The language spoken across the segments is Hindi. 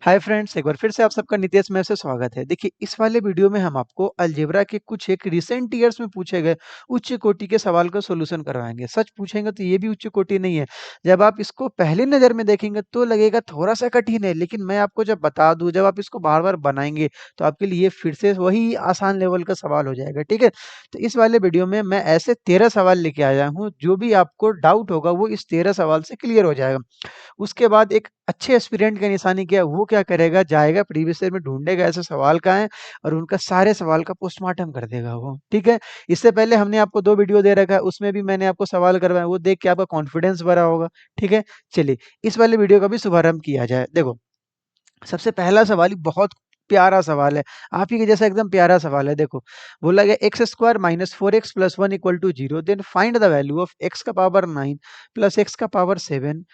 हाय फ्रेंड्स, एक बार फिर से आप सबका नितेश में से स्वागत है। देखिए, इस वाले वीडियो में हम आपको अलजेब्रा के कुछ एक रिसेंट ईयर्स में पूछे गए उच्च कोटि के सवाल का सॉल्यूशन करवाएंगे। सच पूछेंगे तो ये भी उच्च कोटि नहीं है। जब आप इसको पहली नज़र में देखेंगे तो लगेगा थोड़ा-सा कठिन है, लेकिन मैं आपको जब बता दूँ, जब आप इसको बार-बार बनाएँगे तो आपके लिए फिर से वही आसान लेवल का सवाल हो जाएगा, ठीक है? तो इस वाले वीडियो में मैं ऐसे 13 सवाल लेके आया हूँ, जो भी आपको डाउट होगा वो इस 13 सवाल से क्लियर हो जाएगा। उसके बाद एक अच्छे एस्पिरेंट की निशानी क्या है, वो क्या करेगा, जाएगा प्रीवियस ईयर में ढूँढेगा ऐसे सवाल कहाँ हैं और उनका सारे सवाल का पोस्टमार्टम कर देगा वो, ठीक है? इससे पहले हमने आपको 2 वीडियो दे रखा है, उसमें भी मैंने आपको सवाल करवाए, वो देख के आपका कॉन्फिडेंस बढ़ा होगा, ठीक है? चलिए, इस वाले वीडियो का भी शुभारंभ किया जाए। देखो, सबसे पहला सवाल ही बहुत प्यारा सवाल है, आप ही के जैसा एकदम प्यारा सवाल है। देखो, बोला गया x square minus 4x plus 1 equal to 0, then find the value of x का पावर 9 प्लस एक्स का पावर 7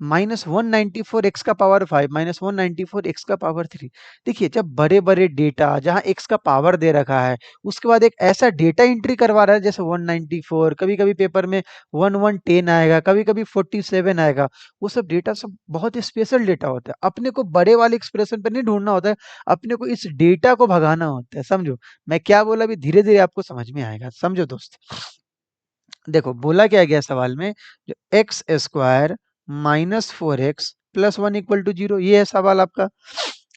माइनस 194 एक्स का पावर 5 माइनस 194 एक्स का पावर 3। देखिए, जब बड़े बड़े डेटा जहां एक्स का पावर दे रखा है, उसके बाद एक ऐसा डेटा एंट्री करवा रहा है जैसे 194, कभी कभी पेपर में 1110 आएगा, कभी कभी 47 आएगा। वो सब डेटा सब बहुत स्पेशल डेटा होता है, अपने को बड़े वाले एक्सप्रेशन पर नहीं ढूंढना होता है, अपने को इस डेटा को भगाना होता है। समझो मैं क्या बोला, अभी धीरे धीरे आपको समझ में आएगा। समझो दोस्त, देखो बोला क्या गया सवाल में, जो x square minus 4x plus 1 equal to 0, ये है सवाल आपका।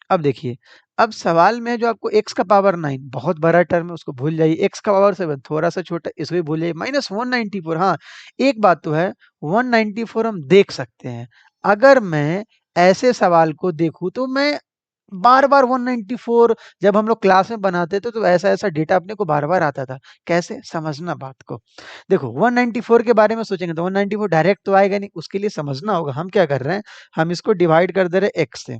अब देखिए, अब सवाल में जो आपको x का पावर 9 बहुत बड़ा टर्म है, उसको भूल जाइए। x का पावर 7 थोड़ा सा छोटा, इसको भी भूल जाइए। माइनस 194, हाँ एक बात तो है, 194 हम देख सकते हैं। अगर मैं ऐसे सवाल को देखूं तो मैं बार बार 194, जब हम लोग क्लास में बनाते थे तो ऐसा ऐसा डेटा अपने को बार बार आता था। कैसे समझना बात को, देखो 194 के बारे में सोचेंगे तो 194 डायरेक्ट तो आएगा नहीं, उसके लिए समझना होगा हम क्या कर रहे हैं। हम इसको डिवाइड कर दे रहे हैं x से,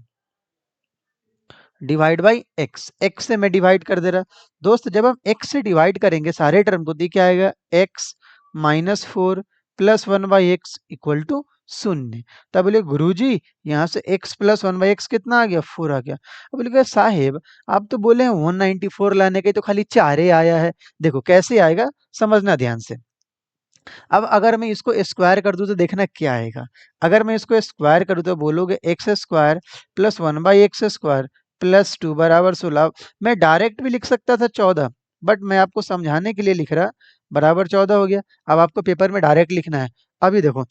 डिवाइड बाई x से मैं डिवाइड कर दे रहा। दोस्त, जब हम x से डिवाइड करेंगे सारे टर्म को, तो क्या आएगा, x minus 4 plus 1 by x equal to 0। तब बोले गुरुजी, यहाँ से x प्लस 1 बाई एक्स कितना आ गया, 4 आ गया। अब बोले साहेब, आप तो बोले हैं 194 लाने के, तो खाली 4 ही आया है। देखो कैसे आएगा, समझना ध्यान से। अब अगर मैं इसको स्क्वायर कर दूं तो देखना क्या आएगा। अगर मैं इसको स्क्वायर करूं तो बोलोगे x square plus 1 by x square plus 2 बराबर 16। मैं डायरेक्ट भी लिख सकता था 14, बट मैं आपको समझाने के लिए लिख रहा, बराबर 14 हो गया। अब आपको पेपर में डायरेक्ट लिखना है। अभी देखो,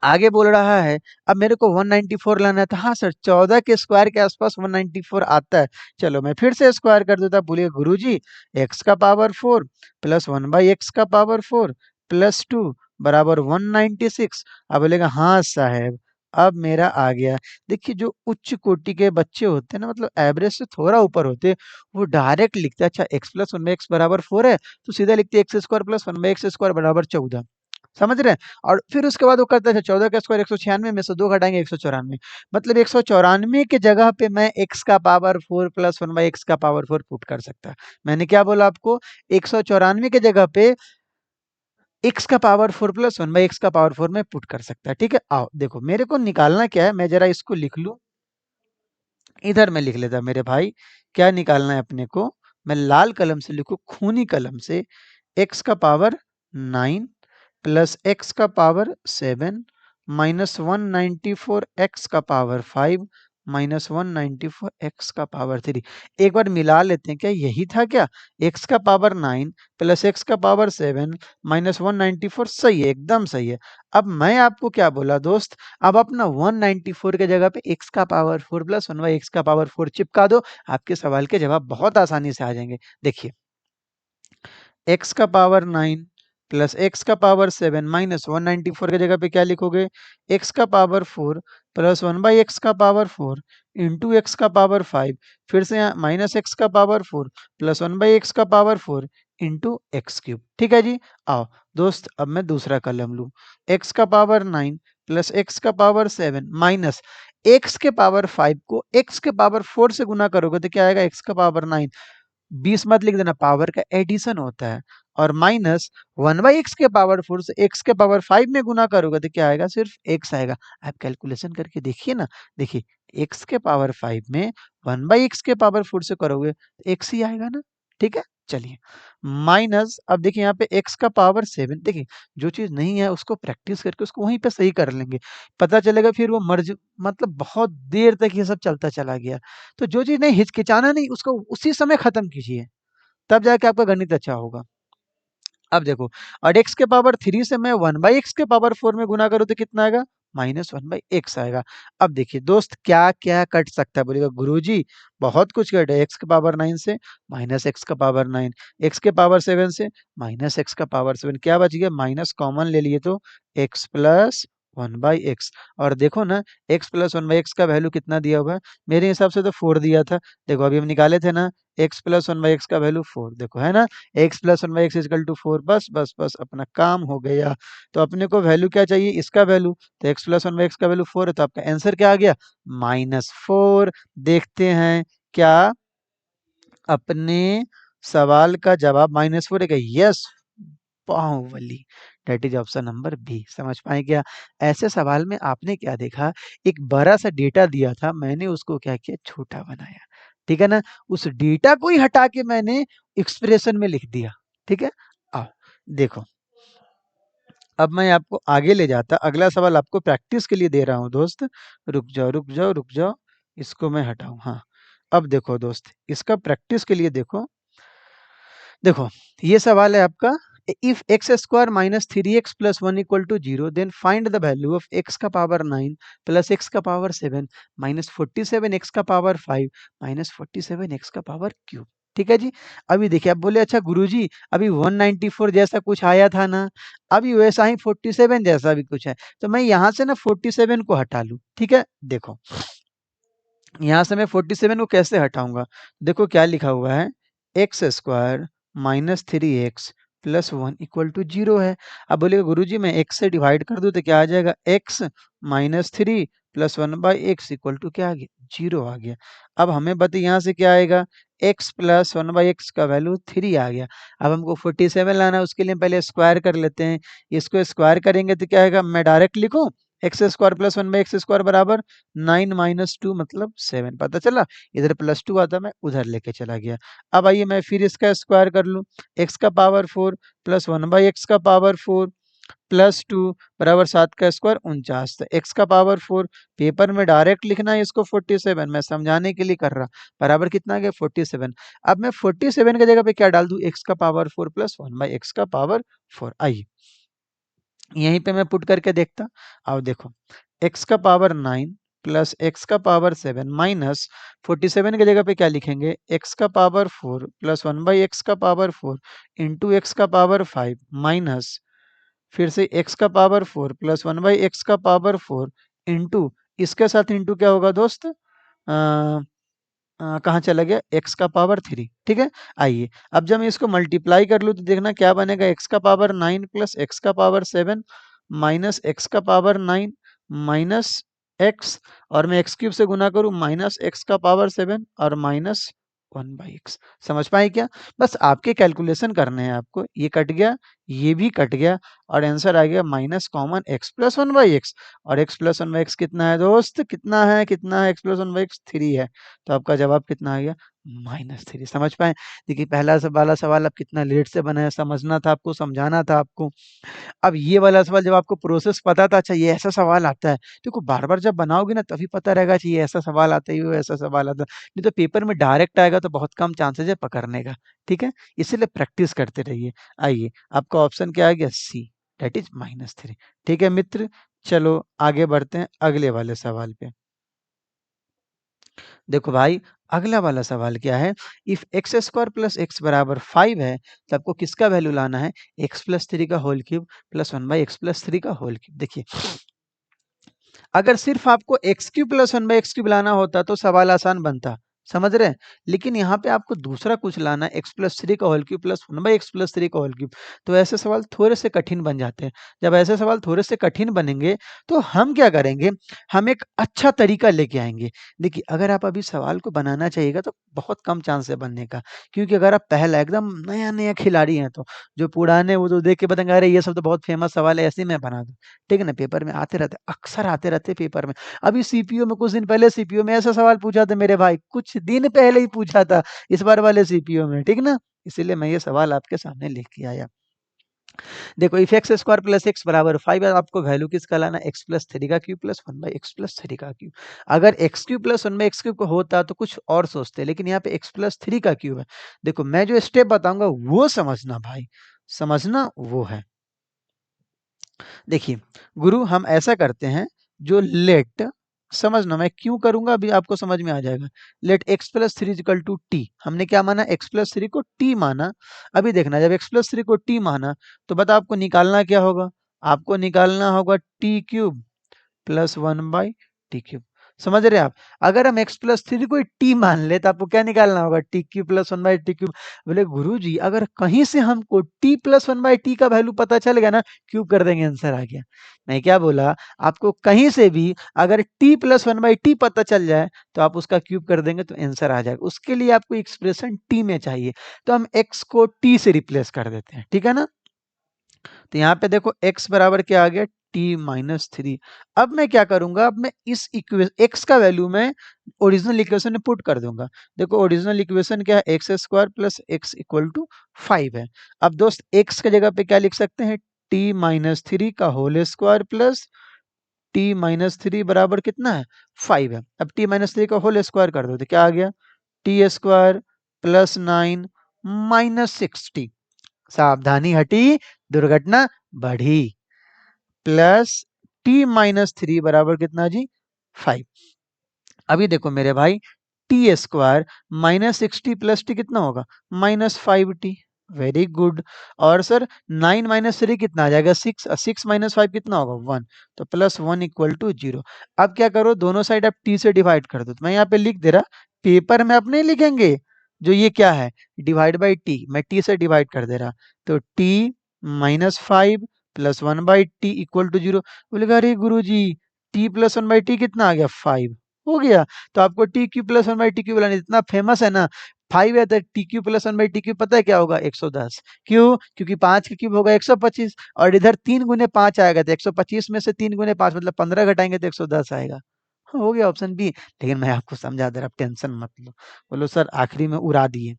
आगे बोल रहा है, अब मेरे को 194 लाना है, तो हाँ सर 14 के स्क्वायर के आसपास 194 आता है। चलो मैं फिर से स्क्वायर कर देता, बोलिए गुरुजी, एक्स का पावर 4 प्लस 1 बाई एक्स का पावर 4 प्लस 2 बराबर 196। अब बोलेगा हाँ साहब, अब मेरा आ गया। देखिए, जो उच्च कोटि के बच्चे होते हैं ना, मतलब एवरेज से थोड़ा ऊपर होते हैं, वो डायरेक्ट लिखते हैं, अच्छा एक्स प्लस 1 बाई एक्स बराबर 4 है, तो सीधा लिखते x square plus 1 by x square बराबर 14। समझ रहे हैं? और फिर उसके बाद वो करता है 14 का स्क्वायर 196 में से 2 घटाएंगे 194, मतलब 194 के जगह पे मैं x का पावर 4 प्लस 1 बाई एक्स का पावर 4 पुट कर सकता है। मैंने क्या बोला आपको, 194 के जगह पे x का पावर 4 प्लस 1 बाई एक्स का पावर 4 में पुट कर सकता है। ठीक है, आओ देखो मेरे को निकालना क्या है, मैं जरा इसको लिख लूं। इधर मैं लिख लेता मेरे भाई, क्या निकालना है अपने को। मैं लाल कलम से लिखू, खूनी कलम से, x का पावर 9 प्लस एक्स का पावर 7 माइनस 194 एक्स का पावर 5 माइनस 194 एक्स का पावर 3। एक बार मिला लेते हैं, क्या यही था क्या, एक्स का पावर 9 प्लस एक्स का पावर 7 माइनस 194, सही है, एकदम सही है। अब मैं आपको क्या बोला दोस्त, अब अपना 194 के जगह पे एक्स का पावर 4 प्लस 1 बाई एक्स का पावर 4 चिपका दो, आपके सवाल के जवाब बहुत आसानी से आ जाएंगे। देखिए, एक्स का पावर 9 प्लस एक्स का पावर 7 माइनस 194 की जगह पे क्या लिखोगे, एक्स का पावर 4 प्लस 1 बाई एक्स का पावर 4 इंटू एक्स का पावर 5, फिर से यहाँ माइनस एक्स का पावर 4 प्लस 1 बाई एक्स का पावर 4 इंटू एक्स क्यूब। ठीक है जी, आओ दोस्त, अब मैं दूसरा कलम लूँ, एक्स का पावर 9 प्लस एक्स का पावर 7 माइनस एक्स के पावर 5 को एक्स के पावर 4 से गुना करोगे तो क्या आएगा, एक्स का पावर 9, 20 मत लिख देना, पावर का एडिशन होता है, और माइनस 1 बाई एक्स के पावर 4 से एक्स के पावर 5 में गुना करोगे तो क्या आएगा, सिर्फ एक्स आएगा। आप कैलकुलेशन करके देखिए ना, देखिए एक्स के पावर 5 में 1 बाई एक्स के पावर 4 से करोगे तो एक्स ही आएगा ना। ठीक है, चलिए माइनस, अब देखिए यहाँ पे x का पावर 7, देखिए जो चीज़ नहीं है उसको प्रैक्टिस करके उसको वहीं पे सही कर लेंगे। पता चलेगा फिर वो मर्ज मतलब बहुत देर तक ये सब चलता चला गया। तो जो चीज़ नहीं हिचकिचाना नहीं, उसको उसी समय खत्म कीजिए, तब जाके आपका गणित अच्छा होगा। अब देखो, और x के पावर 3 से मैं 1/x के पावर 4 में गुना करूँ तो कितना आएगा? -1/x आएगा। अब देखिए दोस्त क्या-क्या कट सकता है बोलिएगा? गुरुजी बहुत कुछ कटे, x के पावर 9 से -x का पावर 9, x के पावर 7 से -x का पावर 7, क्या बच गया? माइनस कॉमन ले लिए तो x प्लस 1/x, और देखो ना x प्लस 1/x का वैल्यू कितना दिया हुआ है? मेरे हिसाब से तो 4 दिया था। देखो अभी हम निकाले थे ना, x प्लस 1/x का वैल्यू 4, देखो है ना? x plus 1/x equal to 4, बस बस बस अपना काम हो गया। तो अपने को वैल्यू क्या चाहिए? इसका वैल्यू, तो x प्लस 1/x का वैल्यू 4 है, तो आपका आंसर क्या आ गया? -4। देखते हैं क्या अपने सवाल का जवाब -4 है क्या? Yes, Baahubali, that is option number B. समझ पाए क्या? ऐसे सवाल में आपने क्या देखा, एक बड़ा सा डेटा दिया था, मैंने उसको क्या किया, छोटा बनाया, ठीक है ना? उस डेटा को ही हटा के मैंने एक्सप्रेशन में लिख दिया, ठीक है? आओ देखो, अब मैं आपको आगे ले जाता, अगला सवाल आपको प्रैक्टिस के लिए दे रहा हूँ दोस्त। रुक जाओ रुक जाओ रुक जाओ, इसको मैं हटाऊं, हाँ। अब देखो दोस्त, इसका प्रैक्टिस के लिए देखो, देखो ये सवाल है आपका, if x square minus 3x plus 1 equal to 0 then find the value of x का पावर 9 प्लस x का पावर 7 माइनस 47 x का पावर 5 माइनस 47 x का पावर क्यूब। ठीक है जी। अभी देखिए, आप बोले अच्छा गुरुजी अभी 194 जैसा कुछ आया था ना, अभी वैसा ही 47 जैसा भी कुछ है, तो मैं यहाँ से ना 47 को हटा लूँ। ठीक है, देखो यहाँ से मैं 47 को कैसे हटाऊंगा, देखो क्या लिखा हुआ है, x square minus 3x plus 1 equal to 0 है। अब बोलिएगा गुरुजी मैं x से डिवाइड कर दूं तो क्या आ जाएगा, x minus 3 plus 1/x equal to क्या आ गया, 0 आ गया। अब हमें बताइए यहाँ से क्या आएगा, x प्लस 1/x का वैल्यू 3 आ गया। अब हमको 47 लाना है, उसके लिए पहले स्क्वायर कर लेते हैं। इसको स्क्वायर करेंगे तो क्या आएगा, मैं डायरेक्ट लिखूं, x square plus 1/x square बराबर 9 माइनस 2 मतलब 7, पता चला? इधर प्लस 2 आता, मैं उधर लेके चला गया। अब आइए मैं फिर इसका स्क्वायर कर लूँ, x का पावर 4 प्लस 1/x का पावर 4 प्लस 2 बराबर 7 का स्क्वायर 49, तो x का पावर 4, पेपर में डायरेक्ट लिखना है इसको 47, मैं समझाने के लिए कर रहा, बराबर कितना आ गया 47। अब मैं 47 की जगह पे क्या डाल दूं, x का पावर 4 प्लस 1/x का पावर 4। आइए यहीं पे मैं पुट करके देखता, अब देखो x का पावर 9 प्लस x का पावर 7 माइनस 47 की जगह पे क्या लिखेंगे, x का पावर 4 प्लस 1/x का पावर 4 इंटू एक्स का पावर 5 माइनस फिर से x का पावर 4 प्लस 1/x का पावर 4 इंटू इसके साथ इंटू क्या होगा दोस्त, कहाँ चला गया, x का पावर 3। ठीक है, आइए अब जब मैं इसको मल्टीप्लाई कर लूँ तो देखना क्या बनेगा, x का पावर 9 प्लस x का पावर 7 माइनस x का पावर 9 माइनस x, और मैं x क्यूब से गुना करूँ माइनस x का पावर 7 और माइनस 1/x। समझ पाए क्या? बस आपके कैलकुलेशन करने हैं आपको, ये कट गया, ये भी कट गया, और आंसर आ गया minus common x plus 1/x, और x प्लस 1/x कितना है दोस्त, कितना है, कितना है, x प्लस 1/x 3 है, तो आपका जवाब कितना आ गया, -3। समझ पाए? देखिए पहला वाला सवाल आप कितना लेट से बनाया, समझना था आपको, समझाना था आपको। अब ये वाला सवाल जब आपको प्रोसेस पता था, अच्छा ये ऐसा सवाल आता है, देखो बार-बार जब बनाओगे ना तभी पता रहेगा कि ये ऐसा सवाल आता है, ये ऐसा सवाल आता है। नहीं तो पेपर में डायरेक्ट आएगा तो बहुत कम चांसेस है पकड़ने का, ठीक है? इसीलिए प्रैक्टिस करते रहिए। आइए, आपका ऑप्शन क्या आ गया, सी, दैट इज़ -3। ठीक है मित्र, चलो आगे बढ़ते हैं अगले वाले सवाल पे। देखो भाई, अगला वाला सवाल क्या है, if x square plus x बराबर 5 है, तो आपको किसका वैल्यू लाना है, एक्स प्लस 3 का whole cube plus 1/x plus 3 का होल क्यूब। देखिए अगर सिर्फ आपको x cube plus 1/x cube लाना होता तो सवाल आसान बनता, समझ रहे हैं? लेकिन यहाँ पे आपको दूसरा कुछ लाना है, एक्स प्लस 3 का whole cube plus 1/x plus 3 का होल क्यूब, तो ऐसे सवाल थोड़े से कठिन बन जाते हैं। जब ऐसे सवाल थोड़े से कठिन बनेंगे तो हम क्या करेंगे, हम एक अच्छा तरीका लेके आएंगे। देखिए अगर आप अभी सवाल को बनाना चाहिएगा तो बहुत कम चांस है बनने का, क्योंकि अगर आप पहला एकदम नया नया खिलाड़ी हैं तो जो पुराने वो तो देख के बताएंगे अरे ये सब तो बहुत फेमस सवाल है, ऐसे ही मैं बना दूं। ठीक है ना, पेपर में आते रहते, अक्सर आते रहते पेपर में। अभी सीपीओ में कुछ दिन पहले सीपीओ में ऐसा सवाल पूछा था मेरे भाई, कुछ दिन पहले ही पूछा था इस बार वाले सीपीओ में, ठीक ना? इसीलिए मैं ये सवाल आपके सामने लेके आया। देखो if x square plus x बराबर 5 है, आपको वैल्यू किसका लाना, एक्स प्लस थ्री का cube plus one by x plus three का क्यूब। अगर x cube plus one by x cube होता तो कुछ और सोचते, लेकिन यहाँ पे एक्स प्लस थ्री का क्यूब है। देखो मैं जो स्टेप बताऊंगा वो समझना भाई, समझना वो है। देखिए गुरु हम ऐसा करते हैं, जो लेट, समझना मैं क्यों करूंगा अभी आपको समझ में आ जाएगा। Let x plus three equal to t, हमने क्या माना, एक्स प्लस थ्री को टी माना। अभी देखना जब एक्स प्लस थ्री को टी माना तो बता आपको निकालना क्या होगा, आपको निकालना होगा T cube plus one by T cube. समझ रहे आप, अगर हम एक्स प्लस थ्री को टी मान ले तो आपको क्या निकालना होगा, T cube plus one by T cube. बोले गुरु जी अगर कहीं से हमको T plus one by T का वैल्यू पता चल गया ना, क्यूब कर देंगे आंसर आ गया। मैं क्या बोला, आपको कहीं से भी अगर T plus one by T पता चल जाए तो आप उसका क्यूब कर देंगे तो आंसर आ जाएगा। उसके लिए आपको एक्सप्रेशन टी में चाहिए, तो हम एक्स को टी से रिप्लेस कर देते हैं, ठीक है ना। तो यहाँ पे देखो x बराबर क्या आ गया, t माइनस थ्री। अब मैं क्या करूंगा, अब मैं इस इक्वेशन x का वैल्यू में ओरिजिनल इक्वेशन में पुट कर दूंगा। देखो ओरिजिनल इक्वेशन क्या है, x square plus x equal to 5 है। अब दोस्त x के जगह पे क्या लिख सकते हैं, t माइनस थ्री का whole square plus t minus three बराबर कितना है, 5 है। अब t माइनस थ्री का होल स्क्वायर कर दो तो क्या आ गया, t square plus nine minus 60। सावधानी हटी, दुर्घटना बढ़ी, प्लस टी माइनस थ्री बराबर कितना जी, 5। अभी देखो मेरे भाई, T square minus 60 plus T कितना होगा, माइनस 5 टी। Very good. और सर 9 माइनस थ्री कितना आ जाएगा, 6, 6 माइनस 5 कितना होगा, 1। तो plus one equal to zero. अब क्या करो, दोनों साइड आप टी से डिवाइड कर दो। तो मैं यहाँ पे लिख दे रहा, पेपर में आप नहीं लिखेंगे, जो ये क्या है, डिवाइड बाई टी, मैं टी से डिवाइड कर दे रहा। तो T minus five plus one by T equal to zero. बोलेगा अरे गुरु जी, T plus one by T कितना आ गया, 5 हो गया। तो आपको T Q plus one by T Q बनानी, इतना फेमस है ना 5 है, तो T Q plus one by T Q पता है क्या होगा, 110। क्यों, क्योंकि 5 का क्यूब होगा 125, और इधर 3 गुने 5 आएगा तो 125 में से 3 गुने 5 मतलब 15 घटाएंगे तो 110 आएगा। हाँ, हो गया ऑप्शन बी। लेकिन मैं आपको समझा दे रहा, आप टेंशन मत लो। बोलो सर आखिरी में उड़ा दिए।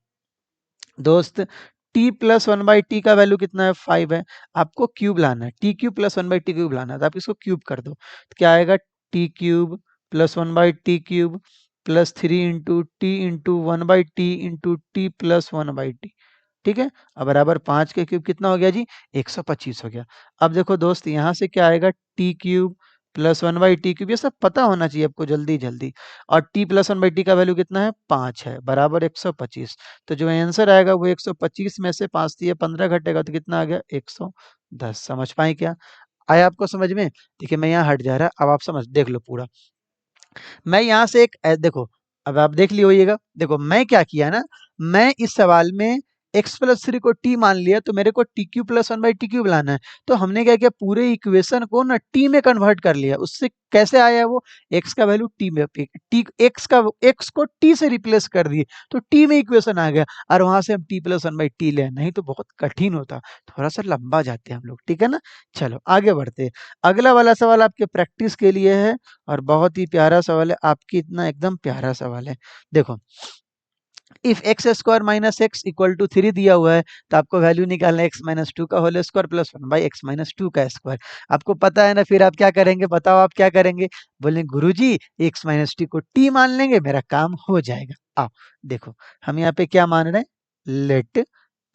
दोस्त T plus one by T का वैल्यू कितना है, 5 है। आपको क्यूब लाना है, T cube plus one by T cube लाना है, तो आप इसको क्यूब कर दो तो क्या आएगा, T cube plus one by T cube plus three into T into one by T into T plus one by T. ठीक है, अब बराबर 5 के क्यूब कितना हो गया जी, 125 हो गया। अब देखो दोस्त यहाँ से क्या आएगा, T cube plus one by T cube, ये सब पता होना चाहिए आपको जल्दी जल्दी। और T plus one by T का वैल्यू कितना है, 5 है, बराबर 125। तो जो आंसर आएगा वो 125 में से 5 दिए 15 घटेगा तो कितना आ गया, 110। समझ पाए क्या, आया आपको समझ में। देखिए मैं यहाँ हट जा रहा, अब आप समझ देख लो पूरा। मैं यहाँ से एक देखो, अब आप देख लियो होइएगा। देखो मैं क्या किया ना, मैं इस सवाल में एक्स प्लस थ्री को टी मान लिया, तो मेरे को T Q plus one by T cube लाना है। तो हमने क्या किया, पूरे इक्वेशन को ना टी में कन्वर्ट कर लिया। उससे कैसे आया वो, एक्स का वैल्यू टी में, टी एक्स को टी से रिप्लेस कर दिए, तो टी में इक्वेशन आ गया। और वहां से हम T plus one by T ले, नहीं तो बहुत कठिन होता, थोड़ा सा लंबा जाते हैं हम लोग, ठीक है ना। चलो आगे बढ़ते हैं। अगला वाला सवाल आपके प्रैक्टिस के लिए है, और बहुत ही प्यारा सवाल है आपकी, इतना एकदम प्यारा सवाल है। देखो if x square minus x equal to three दिया हुआ है, तो आपको वैल्यू निकालना है एक्स माइनस टू का whole square plus one by x minus two का स्क्वायर। आपको पता है ना, फिर आप क्या करेंगे, बताओ आप क्या करेंगे। बोले गुरुजी एक्स माइनस टी को टी मान लेंगे, मेरा काम हो जाएगा। आओ देखो, हम यहाँ पे क्या मान रहे हैं, let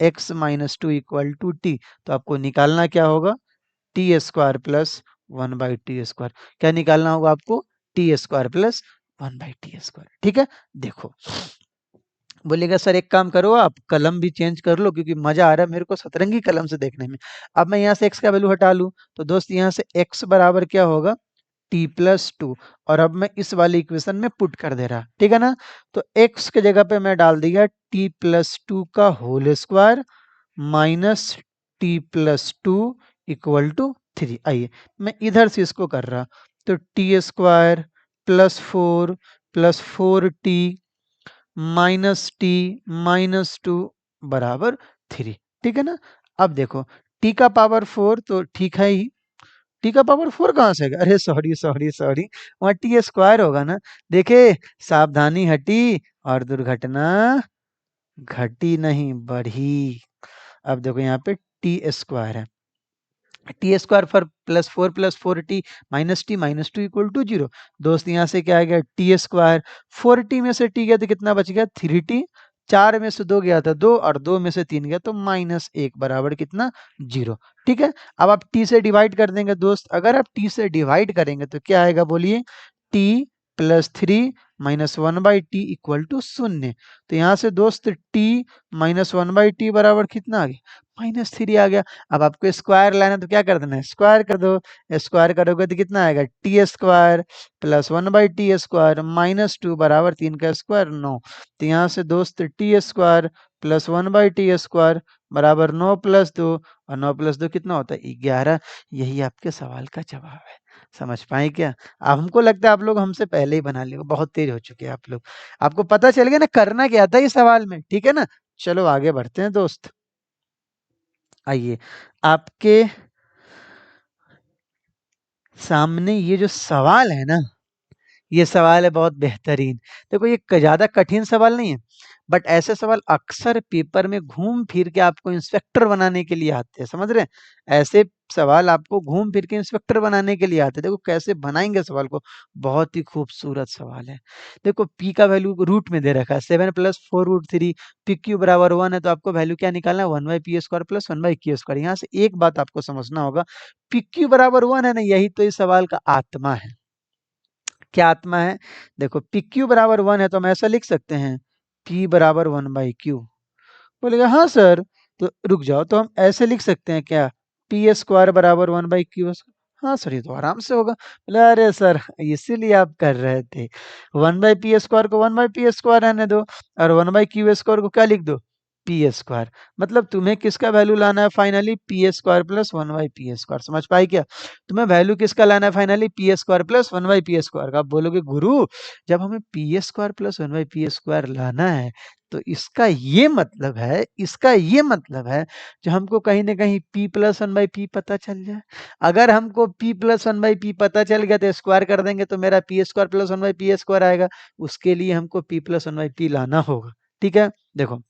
x minus two equal to t. तो आपको निकालना क्या होगा, t square plus one by t square. क्या निकालना होगा आपको, t square plus one by t square. ठीक है, देखो बोलेगा सर एक काम करो, आप कलम भी चेंज कर लो, क्योंकि मजा आ रहा है मेरे को सतरंगी कलम से देखने में। अब मैं यहाँ से x का वैल्यू हटा लूं, तो दोस्त यहाँ से x बराबर क्या होगा, t प्लस टू। और अब मैं इस वाली इक्वेशन में पुट कर दे रहा, ठीक है ना। तो x के जगह पे मैं डाल दिया t प्लस टू का whole square minus t plus two equal to three. आइए मैं इधर से इसको कर रहा, तो t square plus four t minus t minus two बराबर थ्री। ठीक है ना। अब देखो टी का पावर फोर तो ठीक है ही, टी का पावर फोर कहाँ से गया, अरे सॉरी सॉरी सॉरी, वहाँ टी स्क्वायर होगा ना। देखे, सावधानी हटी और दुर्घटना घटी नहीं, बढ़ी। अब देखो यहाँ पे टी स्क्वायर है, t square four plus four t minus two equal to zero. दोस्त यहाँ से क्या आ गया, टी स्क्वायर, फोर टी में से टी गया तो कितना बच गया, थ्री टी, चार में से दो गया था दो, और दो में से तीन गया तो माइनस एक बराबर कितना, जीरो। ठीक है, अब आप टी से डिवाइड कर देंगे दोस्त, अगर आप टी से डिवाइड करेंगे तो क्या आएगा बोलिए, t plus three minus one by T equal to शून्य। तो यहाँ से दोस्त t minus one by t बराबर कितना आ गया, माइनस थ्री आ गया। अब आपको स्क्वायर लाना है तो क्या कर देना है, स्क्वायर कर दो। स्क्वायर करोगे तो कितना आएगा, T square plus one by t square minus two बराबर तीन का स्क्वायर नौ। तो यहाँ से दोस्त T square plus one by t square बराबर नौ प्लस दो, और नौ प्लस दो कितना होता है, 11। यही आपके सवाल का जवाब है। समझ पाए क्या? अब हमको लगता है आप लोग हमसे पहले ही बना लिए, बहुत तेज हो चुके हैं आप लोग। आपको पता चल गया ना करना क्या था इस सवाल में, ठीक है ना? चलो आगे बढ़ते हैं दोस्त। आइए, आपके सामने ये जो सवाल है ना, ये सवाल है बहुत बेहतरीन। देखो ये ज्यादा कठिन सवाल नहीं है, बट ऐसे सवाल अक्सर पेपर में घूम फिर के आपको इंस्पेक्टर बनाने के लिए आते हैं, समझ रहे हैं? ऐसे सवाल आपको घूम फिर के इंस्पेक्टर बनाने के लिए आते हैं। देखो कैसे बनाएंगे सवाल को, बहुत ही खूबसूरत सवाल है। देखो पी का वैल्यू रूट में दे रखा है, seven plus four root three, p q बराबर वन है, तो आपको वैल्यू क्या निकालना है, one by p square plus one by q square. यहाँ से एक बात आपको समझना होगा, पी क्यू बराबर वन है ना, यही तो इस सवाल का आत्मा है। क्या आत्मा है, देखो पी क्यू बराबर वन है तो हम ऐसा लिख सकते हैं, पी बराबर वन बाई क्यू। बोलेगा हाँ सर, तो रुक जाओ, तो हम ऐसे लिख सकते हैं क्या, पी स्क्वायर बराबर वन बाई क्यू। हाँ सर, ये तो आराम से होगा। बोले अरे सर, इसीलिए आप कर रहे थे, वन बाई पी स्क्वायर को वन बाई पी स्क्वायर रहने दो, और वन बाई क्यू स्क्वायर को क्या लिख दो, पी स्क्वायर। मतलब तुम्हें किसका वैल्यू लाना है finally, p square plus one by p square. समझ पाई क्या? तुम्हें वैल्यू किसका लाना है finally, p square plus one by p square का। आप बोलोगे गुरु, जब हमें P square plus one by p square लाना है तो इसका ये मतलब है, इसका ये मतलब है जो हमको कहीं ना कहीं p plus one by P पता चल जाए। अगर हमको p plus one by P पता चल गया तो स्क्वायर कर देंगे तो मेरा P square plus one by p square आएगा। उसके लिए हमको p plus one by p लाना होगा। ठीक है, देखो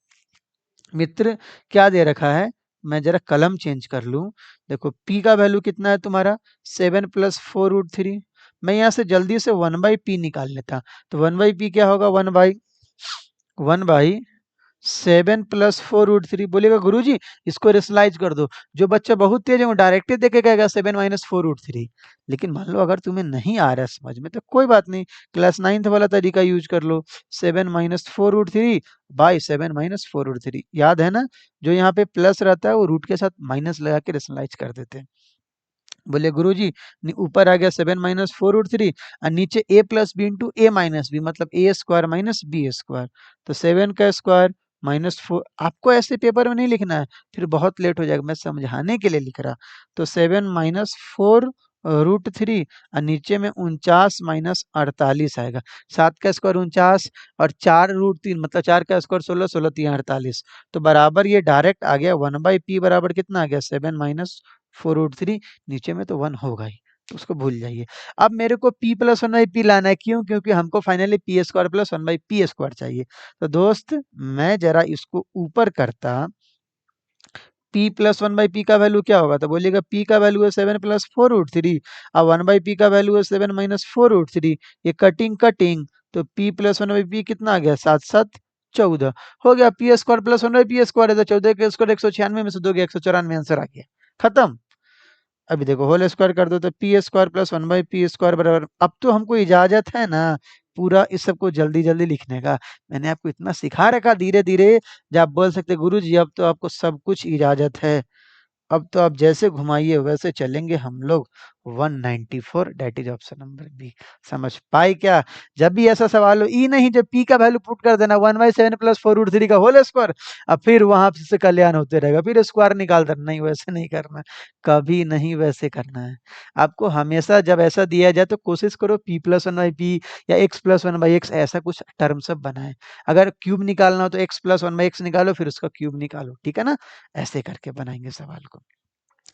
मित्र क्या दे रखा है, मैं जरा कलम चेंज कर लूं। देखो p का वैल्यू कितना है तुम्हारा, seven plus four root three. मैं यहाँ से जल्दी से वन बाई पी निकाल लेता, तो वन बाई पी क्या होगा, one by seven plus four root three. बोलेगा गुरुजी इसको रेशनलाइज कर दो। जो बच्चा बहुत तेज है वो डायरेक्ट ही देके कहेगा seven minus four root three. लेकिन मान लो अगर तुम्हें नहीं आ रहा है समझ में तो कोई बात नहीं, क्लास नाइन्थ वाला तरीका यूज कर लो, seven minus four root three by seven minus four root three. याद है ना, जो यहाँ पे प्लस रहता है वो रूट के साथ माइनस लगा के रेशनलाइज कर देते हैं। बोले गुरुजी ऊपर आ गया seven minus four root three, और नीचे a plus B into a minus b, मतलब a square minus b square. तो सेवन का स्क्वायर माइनस फोर, आपको ऐसे पेपर में नहीं लिखना है, फिर बहुत लेट हो जाएगा, मैं समझाने के लिए लिख रहा। तो seven minus four root three, और नीचे में 49 माइनस 48 आएगा। सात का स्क्वायर 49, और चार रूट तीन मतलब चार का स्क्वायर 16, 16 तीन 48। तो बराबर ये डायरेक्ट आ गया वन बाई पी बराबर कितना आ गया, seven minus four root three. नीचे में तो वन होगा ही, तो उसको भूल जाइए। अब मेरे को p plus one by p लाना है, क्यों, क्योंकि हमको finally p square plus one by p square चाहिए। तो दोस्त मैं जरा इसको ऊपर करता, p plus one by p का वैल्यू क्या होगा, तो बोलिएगा p का वैल्यू है seven plus four root three, और वन बाई पी का वैल्यू है seven minus four root three. ये कटिंग कटिंग, तो p plus one by P कितना आ गया, सात सात 14 हो गया। P square plus one by p square है, तो 14 के स्क्वायर 196 में से दोगे 194, आंसर आ गया, खत्म। अभी देखो होल स्क्वायर कर दो तो P square plus one by p square बराबर, अब तो हमको इजाजत है ना पूरा इस सबको जल्दी जल्दी लिखने का। मैंने आपको इतना सिखा रखा धीरे धीरे, जब आप बोल सकते गुरु जी अब तो आपको सब कुछ इजाजत है, अब तो आप जैसे घुमाइए वैसे चलेंगे हम लोग। 194 that is option number B. समझ पाए क्या? जब भी ऐसा सवाल हो, ई नहीं, जब पी का वैल्यू पुट कर देना one by seven plus four root three का होल स्क्वायर, अब फिर वहां से कल्याण होते रहेगा, फिर स्क्वायर निकाल देना। नहीं, वैसे नहीं करना, कभी नहीं वैसे करना है आपको। हमेशा जब ऐसा दिया जाए तो कोशिश करो P plus one by P या X plus one by X, ऐसा कुछ टर्म सब बनाए। अगर क्यूब निकालना हो तो x plus one by x निकालो, फिर उसका क्यूब निकालो, ठीक है ना? ऐसे करके बनाएंगे सवाल को।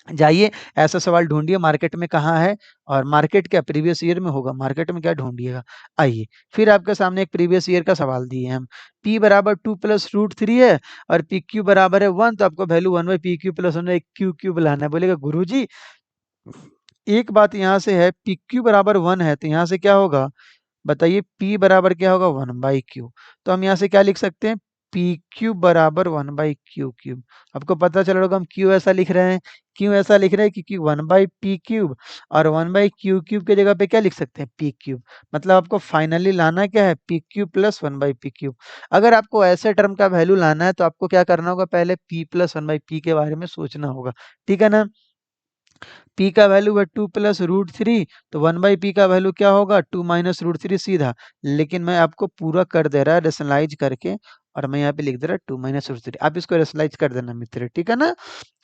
जाइए ऐसा सवाल ढूंढिए मार्केट में कहाँ है, और मार्केट क्या प्रीवियस ईयर में होगा, मार्केट में क्या ढूंढिएगा। आइए फिर आपके सामने एक प्रीवियस ईयर का सवाल दिए हैं हम। p बराबर 2 + √3 है और पी क्यू बराबर है 1, तो आपको वैल्यू 1/pq + 1/q³ लाना है। बोलेगा गुरुजी एक बात यहाँ से है, पी क्यू बराबर 1 है तो यहाँ से क्या होगा, बताइए P बराबर क्या होगा 1/q। तो हम यहाँ से क्या लिख सकते हैं, पी क्यूब बराबर 1/q³। आपको पता चल रहा होगा हम क्यों ऐसा लिख रहे हैं, क्यों ऐसा लिख रहे हैं, क्योंकि 1/p³ और 1/q³ के जगह पे क्या लिख सकते हैं p³। मतलब आपको फाइनली लाना क्या है, p³ + 1/p³। अगर आपको ऐसे टर्म का वैल्यू लाना है तो आपको क्या करना होगा, पहले p + 1/p के बारे में सोचना होगा, ठीक है ना। p का वैल्यू है 2 + √3, तो 1/p का वैल्यू क्या होगा 2 - √3 सीधा। लेकिन मैं आपको पूरा कर दे रहा है रेशनलाइज करके, और मैं यहाँ पे लिख दे रहा 2 - √3। आप इसको रेशनलाइज कर देना मित्र, ठीक है ना।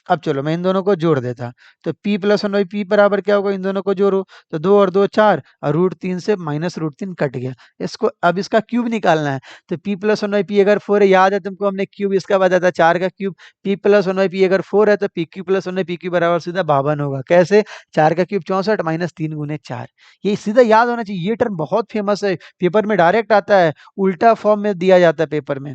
अब चलो मैं इन दोनों को जोड़ देता, तो p + 1/p बराबर क्या होगा, इन दोनों को जोड़ो तो 2 और 2 4 और √3 से -√3 कट गया। इसको अब इसका क्यूब निकालना है, तो p + 1/p अगर 4 है, याद है तुमको हमने क्यूब इसका बताया था 4 का क्यूब। p + 1/p अगर 4 है तो pq + 1/pq बराबर सीधा 52 होगा। कैसे, 4 का क्यूब 64 -3 × 4। ये सीधा याद होना चाहिए, ये टर्म बहुत फेमस है, पेपर में डायरेक्ट आता है, उल्टा फॉर्म में दिया जाता है पेपर में।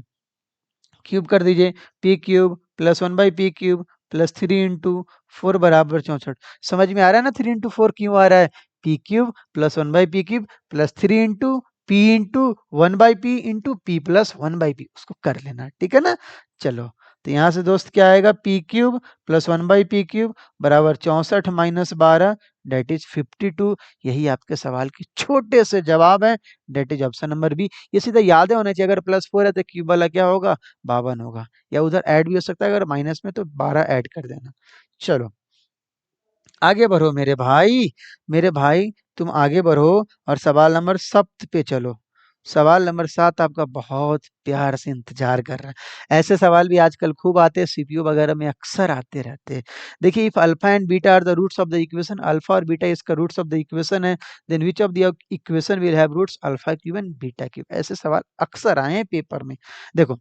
क्यूब कर दीजिए, p³ + 1/p³ + 3 × 4 बराबर 64। समझ में आ रहा है ना 3 × 4 क्यों आ रहा है, p³ + 1/p³ + 3 × p × 1/p × p + 1/p, उसको कर लेना, ठीक है ना। चलो तो यहाँ से दोस्त क्या आएगा, p³ + 1/p³ बराबर 64 - 12 दैट इज 52। यही आपके सवाल के छोटे से जवाब है, that is option number B. ये सीधा याद होना चाहिए, अगर +4 है तो क्यूब वाला क्या होगा 52 होगा, या उधर ऐड भी हो सकता है, अगर माइनस में तो 12 ऐड कर देना। चलो आगे बढ़ो मेरे भाई तुम आगे बढ़ो और सवाल नंबर 7 पे चलो। सवाल नंबर 7 आपका बहुत प्यार से इंतजार कर रहा है। ऐसे सवाल भी आजकल खूब आते हैं, सीपीयू वगैरह में अक्सर आते रहते हैं। देखिए if alpha and beta are the roots of the equation, alpha और बीटा इसका रूट्स ऑफ द इक्वेशन है, then which of the equation will have roots alpha cube and beta cube. ऐसे सवाल अक्सर आए हैं पेपर में। देखो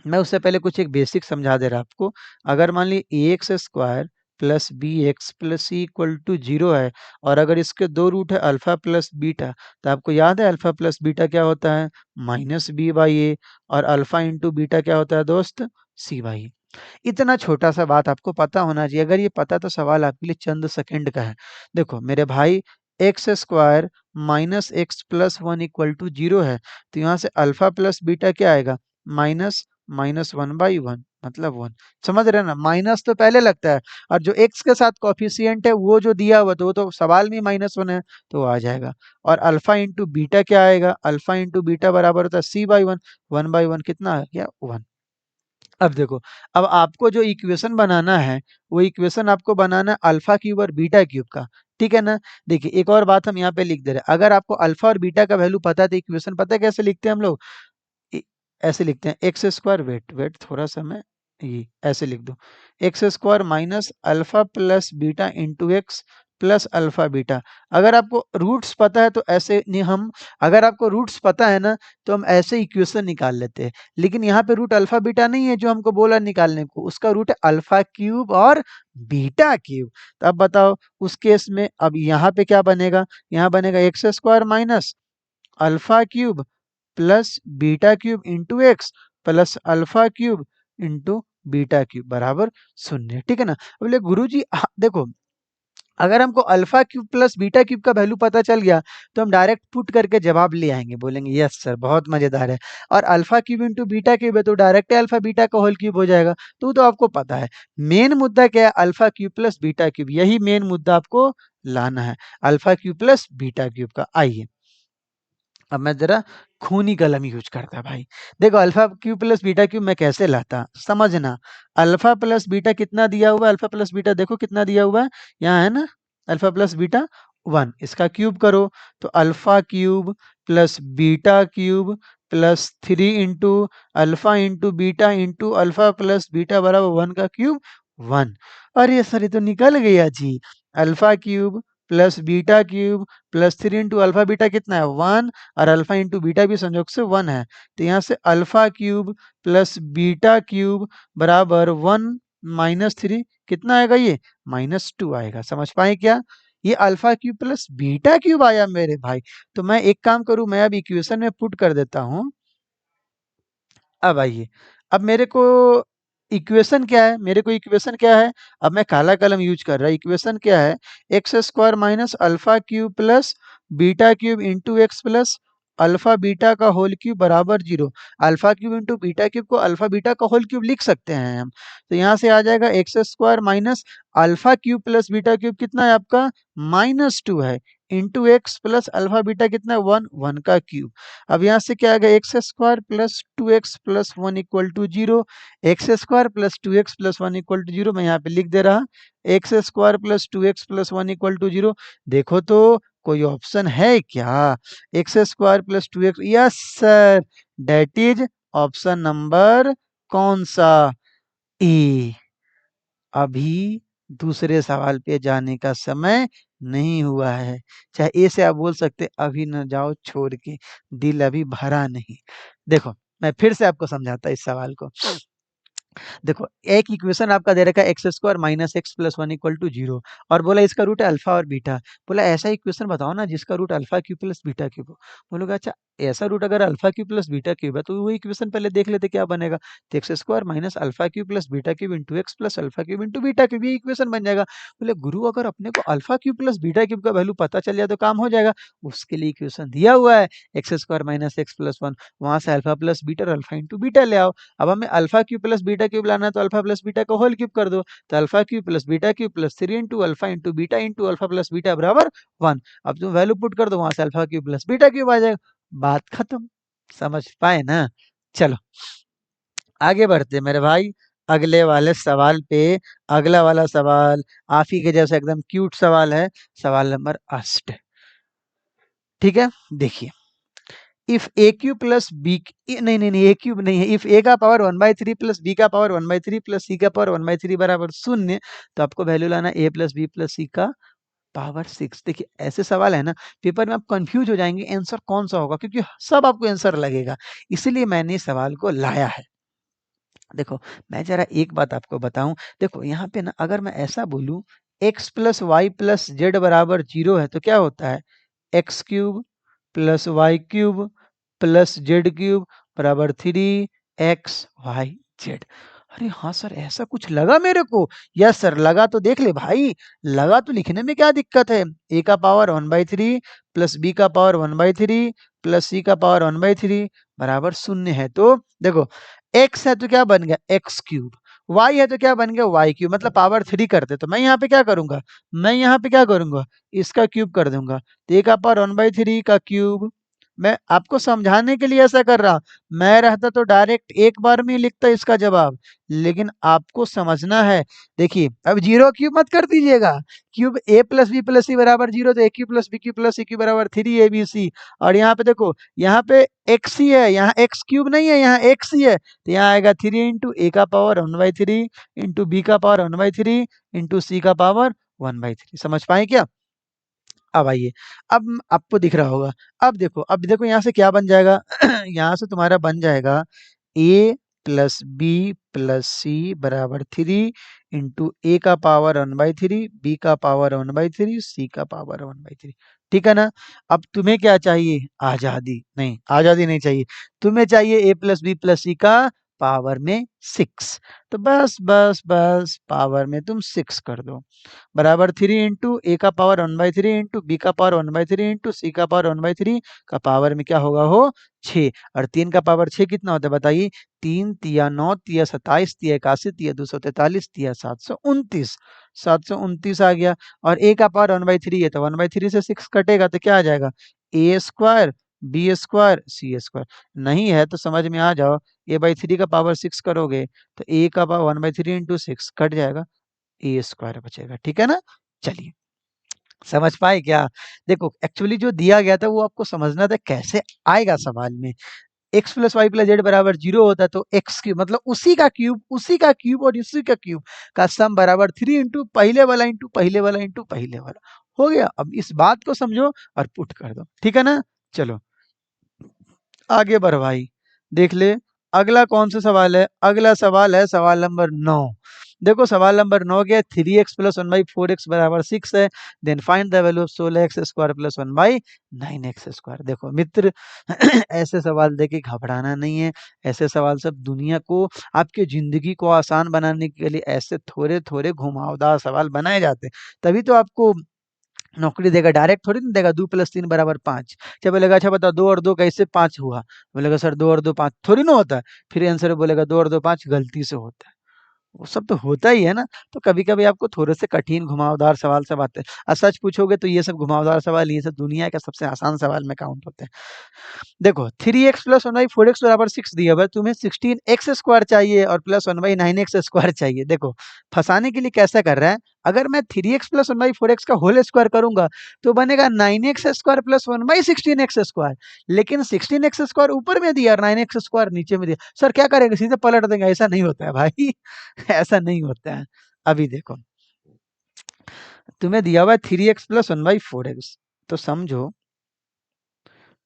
मैं उससे पहले कुछ एक बेसिक समझा दे रहा आपको। अगर मान ली ax² plus b x plus c equal to 0 है, और अगर इसके दो रूट है अल्फा प्लस बीटा, तो आपको याद है अल्फा प्लस बीटा क्या होता है, -b/a, और अल्फा इंटू बीटा क्या होता है दोस्त, c/a। इतना छोटा सा बात आपको पता होना चाहिए, अगर ये पता तो सवाल आपके लिए चंद सेकंड का है। देखो मेरे भाई x² - x + 1 = 0 है, तो यहाँ से अल्फा प्लस बीटा क्या आएगा, माइनस -1/1, मतलब 1। समझ रहे हैं ना, माइनस तो पहले लगता है, और जो x के साथ कॉफिशिएंट है वो जो दिया हुआ, तो वो तो सवाल में -1 है, तो वो आ जाएगा। और अल्फा इंटू बीटा क्या आएगा, अल्फा इंटू बीटा बराबर होता है c/1, 1/1 कितना आ गया 1। अब देखो, अब आपको जो इक्वेशन बनाना है, वो इक्वेशन आपको बनाना है अल्फा क्यूब और बीटा क्यूब का, ठीक है ना। देखिए एक और बात हम यहाँ पे लिख दे रहे हैं, अगर आपको अल्फा और बीटा का वैल्यू पता है तो इक्वेशन पता है कैसे लिखते हैं हम लोग, ऐसे लिखते हैं x², वेट वेट थोड़ा सा मैं ये ऐसे लिख दूं, x² minus alpha plus beta into x plus alpha beta. अगर आपको रूट्स पता है तो ऐसे नहीं, हम अगर आपको रूट्स पता है ना तो हम ऐसे इक्वेशन निकाल लेते हैं, लेकिन यहाँ पे रूट अल्फा बीटा नहीं है जो हमको बोला निकालने को, उसका रूट है अल्फा क्यूब और बीटा क्यूब। तो अब बताओ उस केस में अब यहाँ पे क्या बनेगा, यहाँ बनेगा x² minus alpha cube plus beta cube into x plus alpha cube into beta cube बराबर 0, ठीक है ना। बोले गुरुजी देखो अगर हमको alpha cube plus beta cube का वैल्यू पता चल गया तो हम डायरेक्ट पुट करके जवाब ले आएंगे, बोलेंगे यस सर बहुत मजेदार है। और alpha cube into beta cube है तो डायरेक्ट अल्फा बीटा का होल क्यूब हो जाएगा, तो आपको पता है। मेन मुद्दा क्या है, alpha cube plus beta cube, यही मेन मुद्दा आपको लाना है, alpha cube plus beta cube का। आइए अब मैं जरा खूनी कलम यूज करता भाई। देखो alpha cube plus beta cube मैं कैसे लाता, समझना। अल्फा प्लस बीटा कितना दिया हुआ है, अल्फा प्लस बीटा देखो कितना दिया हुआ है, यहाँ है ना अल्फा प्लस बीटा 1, इसका क्यूब करो तो alpha cube plus beta cube plus 3 into alpha into beta into alpha plus beta बराबर 1 का क्यूब 1। अरे सर ये तो निकल गया जी, alpha cube plus beta cube plus 3 into alpha beta कितना है 1, और अल्फा इंटू बीटा भी संयोग से 1 है, तो यहाँ से alpha cube plus beta cube बराबर 1 -3 कितना आएगा ये? -2 आएगा। समझ पाए क्या? ये alpha cube plus beta cube आया मेरे भाई। तो मैं एक काम करूं, मैं अब इक्वेशन में पुट कर देता हूं। अब आइए, अब मेरे को इक्वेशन क्या है? मेरे को इक्वेशन क्या है? अब मैं काला कलम यूज कर रहा हूं। इक्वेशन क्या है? X square minus alpha cube plus beta cube into x plus alpha beta का होल क्यूब बराबर 0। Alpha cube into beta cube को अल्फा बीटा का होल क्यूब लिख सकते हैं हम। तो यहाँ से आ जाएगा x square minus alpha cube plus beta cube कितना है आपका? -2 है, into x plus alpha beta कितना है? 1, 1 का क्यूब। अब यहाँ से क्या आएगा? एक्स स्क्वायर प्लस 2x प्लस 1 equal to 0। X square plus 2x प्लस 1 इक्वल टू 0 मैं यहाँ पे लिख दे रहा। एक्स स्क्वायर प्लस 2x प्लस 1 इक्वल टू 0। देखो तो कोई ऑप्शन है क्या? X square plus 2x, yes sir, that is option number कौन सा? ए। अभी दूसरे सवाल पे जाने का समय नहीं हुआ है। चाहे ए से आप बोल सकते अभी न जाओ छोड़ के, दिल अभी भरा नहीं। देखो, मैं फिर से आपको समझाता इस सवाल को। देखो, एक इक्वेशन आपका दे रखा है x square minus x plus 1 equal to 0 और बोला इसका रूट है अल्फा और बीटा। बोला ऐसा इक्वेशन बताओ ना जिसका root alpha cube plus beta cube हो। बोलोगे अच्छा, ऐसा रूट अगर alpha cube plus beta cube है तो वो इक्वेशन पहले देख लेते क्या बनेगा। तो x square minus alpha cube plus beta cube into x plus alpha cube into beta cube, ये इक्वेशन बन जाएगा। बोले गुरु अगर अपने को alpha cube plus beta cube का वैल्यू पता चल जाए तो काम हो जाएगा। उसके लिए इक्वेशन दिया हुआ है x square minus x plus 1, वहां से अल्फा प्लस बीटा और अल्फा इंटू बीटा ले आओ। अब हमें alpha cube plus beta cube लाना है तो अल्फा प्लस बीटा का होल क्यूब कर दो। तो alpha cube plus beta cube plus 3 into alpha into beta into alpha plus beta बराबर 1। अब तुम वैल्यू पुट कर दो, वहां से alpha cube plus beta cube आ जाएगा। बात खत्म। समझ पाए ना? चलो आगे बढ़ते मेरे भाई अगले वाले सवाल पे। अगला वाला सवाल आप ही के जैसा एकदम क्यूट सवाल है, सवाल नंबर 8। ठीक है, देखिए, if a cube plus b, नहीं नहीं नहीं, ए क्यूब नहीं है, इफ ए का पावर 1/3 प्लस बी का पावर 1/3 प्लस सी का पावर 1/3 बराबर 0, तो आपको वैल्यू लाना ए प्लस बी प्लस सी का पावर 6। देखिए ऐसे सवाल है ना, पेपर में आप कंफ्यूज हो जाएंगे आंसर कौन सा होगा, क्योंकि सब आपको आंसर लगेगा, इसलिए मैंने इस सवाल को लाया है। देखो, मैं जरा एक बात आपको बताऊं। देखो यहाँ पे ना, अगर मैं ऐसा बोलूं x plus y plus z बराबर 0 है तो क्या होता है? X cube plus y cube plus z cube बराबर 3 x y z। अरे हाँ सर, ऐसा कुछ लगा मेरे को। यस सर, लगा तो देख ले भाई, लगा तो लिखने में क्या दिक्कत है? ए का पावर 1/3 प्लस बी का पावर 1/3 प्लस सी का पावर 1/3 बराबर 0 है। तो देखो, एक्स है तो क्या बन गया? X cube. वाई है तो क्या बन गया? Y cube. मतलब पावर 3 करते, तो मैं यहाँ पे क्या करूंगा? मैं यहाँ पे क्या करूंगा? इसका क्यूब कर दूंगा। तो ए का पावर 1/3 का क्यूब। मैं आपको समझाने के लिए ऐसा कर रहा। मैं रहता तो डायरेक्ट एक बार में ही लिखता इसका जवाब, लेकिन आपको समझना है। देखिए, अब जीरो क्यूब मत कर दीजिएगा। Cube A plus B plus C बराबर 0, तो A cube plus B cube plus C cube बराबर 3 ABC। और यहाँ पे देखो, यहाँ पे एक्स ही है, यहाँ एक्स क्यूब नहीं है, यहाँ एक्स ही है। तो यहाँ आएगा 3 इंटू ए का पावर 1/3 इंटू बी का पावर 1/3 इंटू सी का पावर 1/3। समझ पाए क्या? अब आइए, अब आपको दिख रहा होगा। अब देखो यहाँ से क्या बन जाएगा? यहाँ से तुम्हारा बन जाएगा ए प्लस बी प्लस सी बराबर 3 इंटू ए का पावर 1/3 बी का पावर 1/3 सी का पावर 1/3। ठीक है ना? अब तुम्हें क्या चाहिए? आजादी नहीं, आजादी नहीं चाहिए। तुम्हें चाहिए ए प्लस बी प्लस सी का पावर में 6। तो बस बस बस पावर में तुम 6 कर दो, बराबर 3 इंटू ए का पावर 1/3 इंटू बी का पावर 1/3 इंटू सी का पावर 1/3 का पावर में क्या होगा? हो 6। और 3 का पावर 6 कितना होता है बताइए? 3 तिया 9 तिया 27 तिया 81 तिया 243 तिया 729। 729 आ गया। और ए का पावर 1/3 है तो 1/3 से 6 कटेगा तो क्या आ जाएगा? ए स्क्वायर बी स्क्वायर सी स्क्वायर। नहीं है तो समझ में आ जाओ, a/3 का पावर 6 करोगे तो ए का पावर 1/3 इंटू 6 कट जाएगा, ए स्क्वायर बचेगा। ठीक है ना? चलिए, समझ पाए क्या? देखो एक्चुअली जो दिया गया था वो आपको समझना था कैसे आएगा सवाल में। X plus y plus z बराबर 0 होता है तो एक्स क्यूब मतलब उसी का क्यूब, उसी का क्यूब और उसी का क्यूब का सम बराबर 3 इंटू पहले वाला इंटू पहले वाला इंटू पहले वाला। हो गया। अब इस बात को समझो और पुट कर दो। ठीक है ना? चलो आगे बढ़ भाई, देख ले अगला कौन सा सवाल है। अगला सवाल है सवाल नंबर 9। देखो सवाल नंबर 9 गया, 3x प्लस 1/4x बराबर 6 है, then find the value of 16x square plus 1/9x square. देखो मित्र ऐसे सवाल देके घबराना नहीं है, ऐसे सवाल सब दुनिया को, आपकी जिंदगी को आसान बनाने के लिए ऐसे थोड़े थोड़े घुमावदार सवाल बनाए जाते हैं, तभी तो आपको नौकरी देगा, डायरेक्ट थोड़ी ना देगा। 2 + 3 = 5। क्या बोलेगा, अच्छा बताओ 2 और 2 कैसे 5 हुआ, बोलेगा सर 2 और 2 5 थोड़ी ना होता है, फिर आंसर बोलेगा 2 और 2 5 गलती से होता है। वो सब तो होता ही है ना। तो कभी-कभी आपको थोड़े से कठिन घुमावदार सवाल सब आते हैं, और सच पूछोगे तो ये सब घुमावदार सवाल, ये सब दुनिया के सबसे आसान सवाल में काउंट होते हैं। देखो 3x प्लस 1/4x बराबर 6 दिया हुआ है, तुम्हें 16x स्क्वायर चाहिए और प्लस 1/9x स्क्वायर चाहिए। देखो फंसाने के लिए कैसा कर रहा है, अगर मैं 3x प्लस 1/4x का होल स्क्वायर करूंगा तो बनेगा 9x square plus 1/16x square, लेकिन 16x स्क्वायर ऊपर में दिया और 9x स्क्वायर नीचे में दिया। सर क्या करेंगे, सीधे पलट देंगे? ऐसा नहीं होता है भाई ऐसा नहीं होता है। अभी देखो तुम्हें दिया हुआ है 3x प्लस 1/4x, तो समझो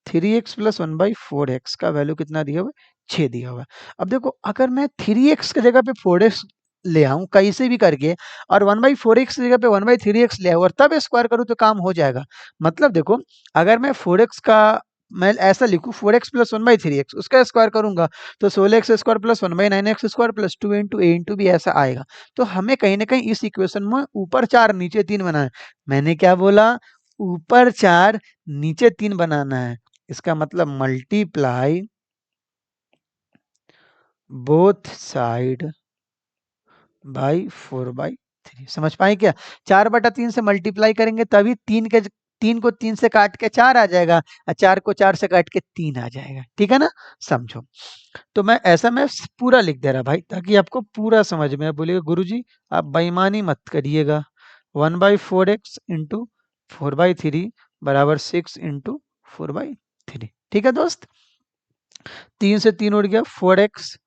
3x प्लस 1/4x का वैल्यू कितना दिया हुआ है, 6 दिया हुआ है। अब देखो अगर मैं 3x की जगह पे 4x ले आऊं कैसे भी करके, और 1/4x की जगह पे 1/3x ले आऊं और तब स्क्वायर करूं तो काम हो जाएगा। मतलब देखो अगर मैं 4x का, मैं ऐसा लिखूं 4x प्लस 1/3x, उसका स्क्वायर करूंगा तो 16x square plus 1/9x square plus 2 into A into B ऐसा आएगा। तो हमें कहीं ना कहीं इस इक्वेशन में ऊपर 4 नीचे 3 बनाना है। मैंने क्या बोला, ऊपर 4 नीचे 3 बनाना है। इसका मतलब मल्टीप्लाई बोथ साइड बाई 4/3। समझ पाए क्या? 4/3 से मल्टीप्लाई करेंगे तभी 3 को 3 से काट के 4 आ जाएगा, और 4 को 4 से काट के 3 आ जाएगा। ठीक है ना? समझो। तो मैं ऐसा मैं पूरा लिख दे रहा भाई, ताकि आपको पूरा समझ में बोलिएगा गुरुजी आप बेईमानी मत करिएगा। 1/4x इंटू 4/3 बराबर 6 इंटू 4/3। ठीक है दोस्त, 3 से 3 उड़ गया, 4x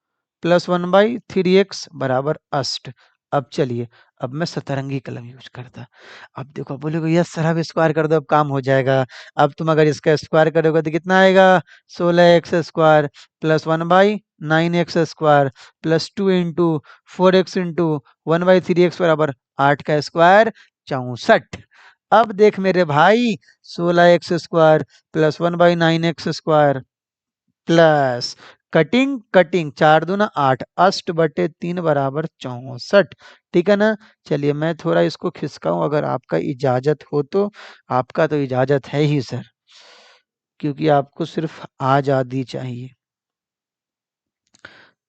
प्लस 1/3x बराबर 8। अब चलिए, अब मैं सतरंगी कलम यूज करता। अब देखो बोलोगे यस सर अब स्क्वायर कर दो अब काम हो जाएगा। अब तुम अगर इसका स्क्वायर करोगे तो कितना आएगा, 16x square plus 1/9x square plus 2 into 4x into 1/3x बराबर 8 का स्क्वायर 64। अब देख मेरे भाई, 16x square plus 1/9x square plus cutting cutting 4 दूना 8, 8/3 बराबर 64। ठीक है ना? चलिए मैं थोड़ा इसको खिसकाऊं अगर आपका इजाजत हो तो। आपका तो इजाजत है ही सर, क्योंकि आपको सिर्फ आजादी चाहिए।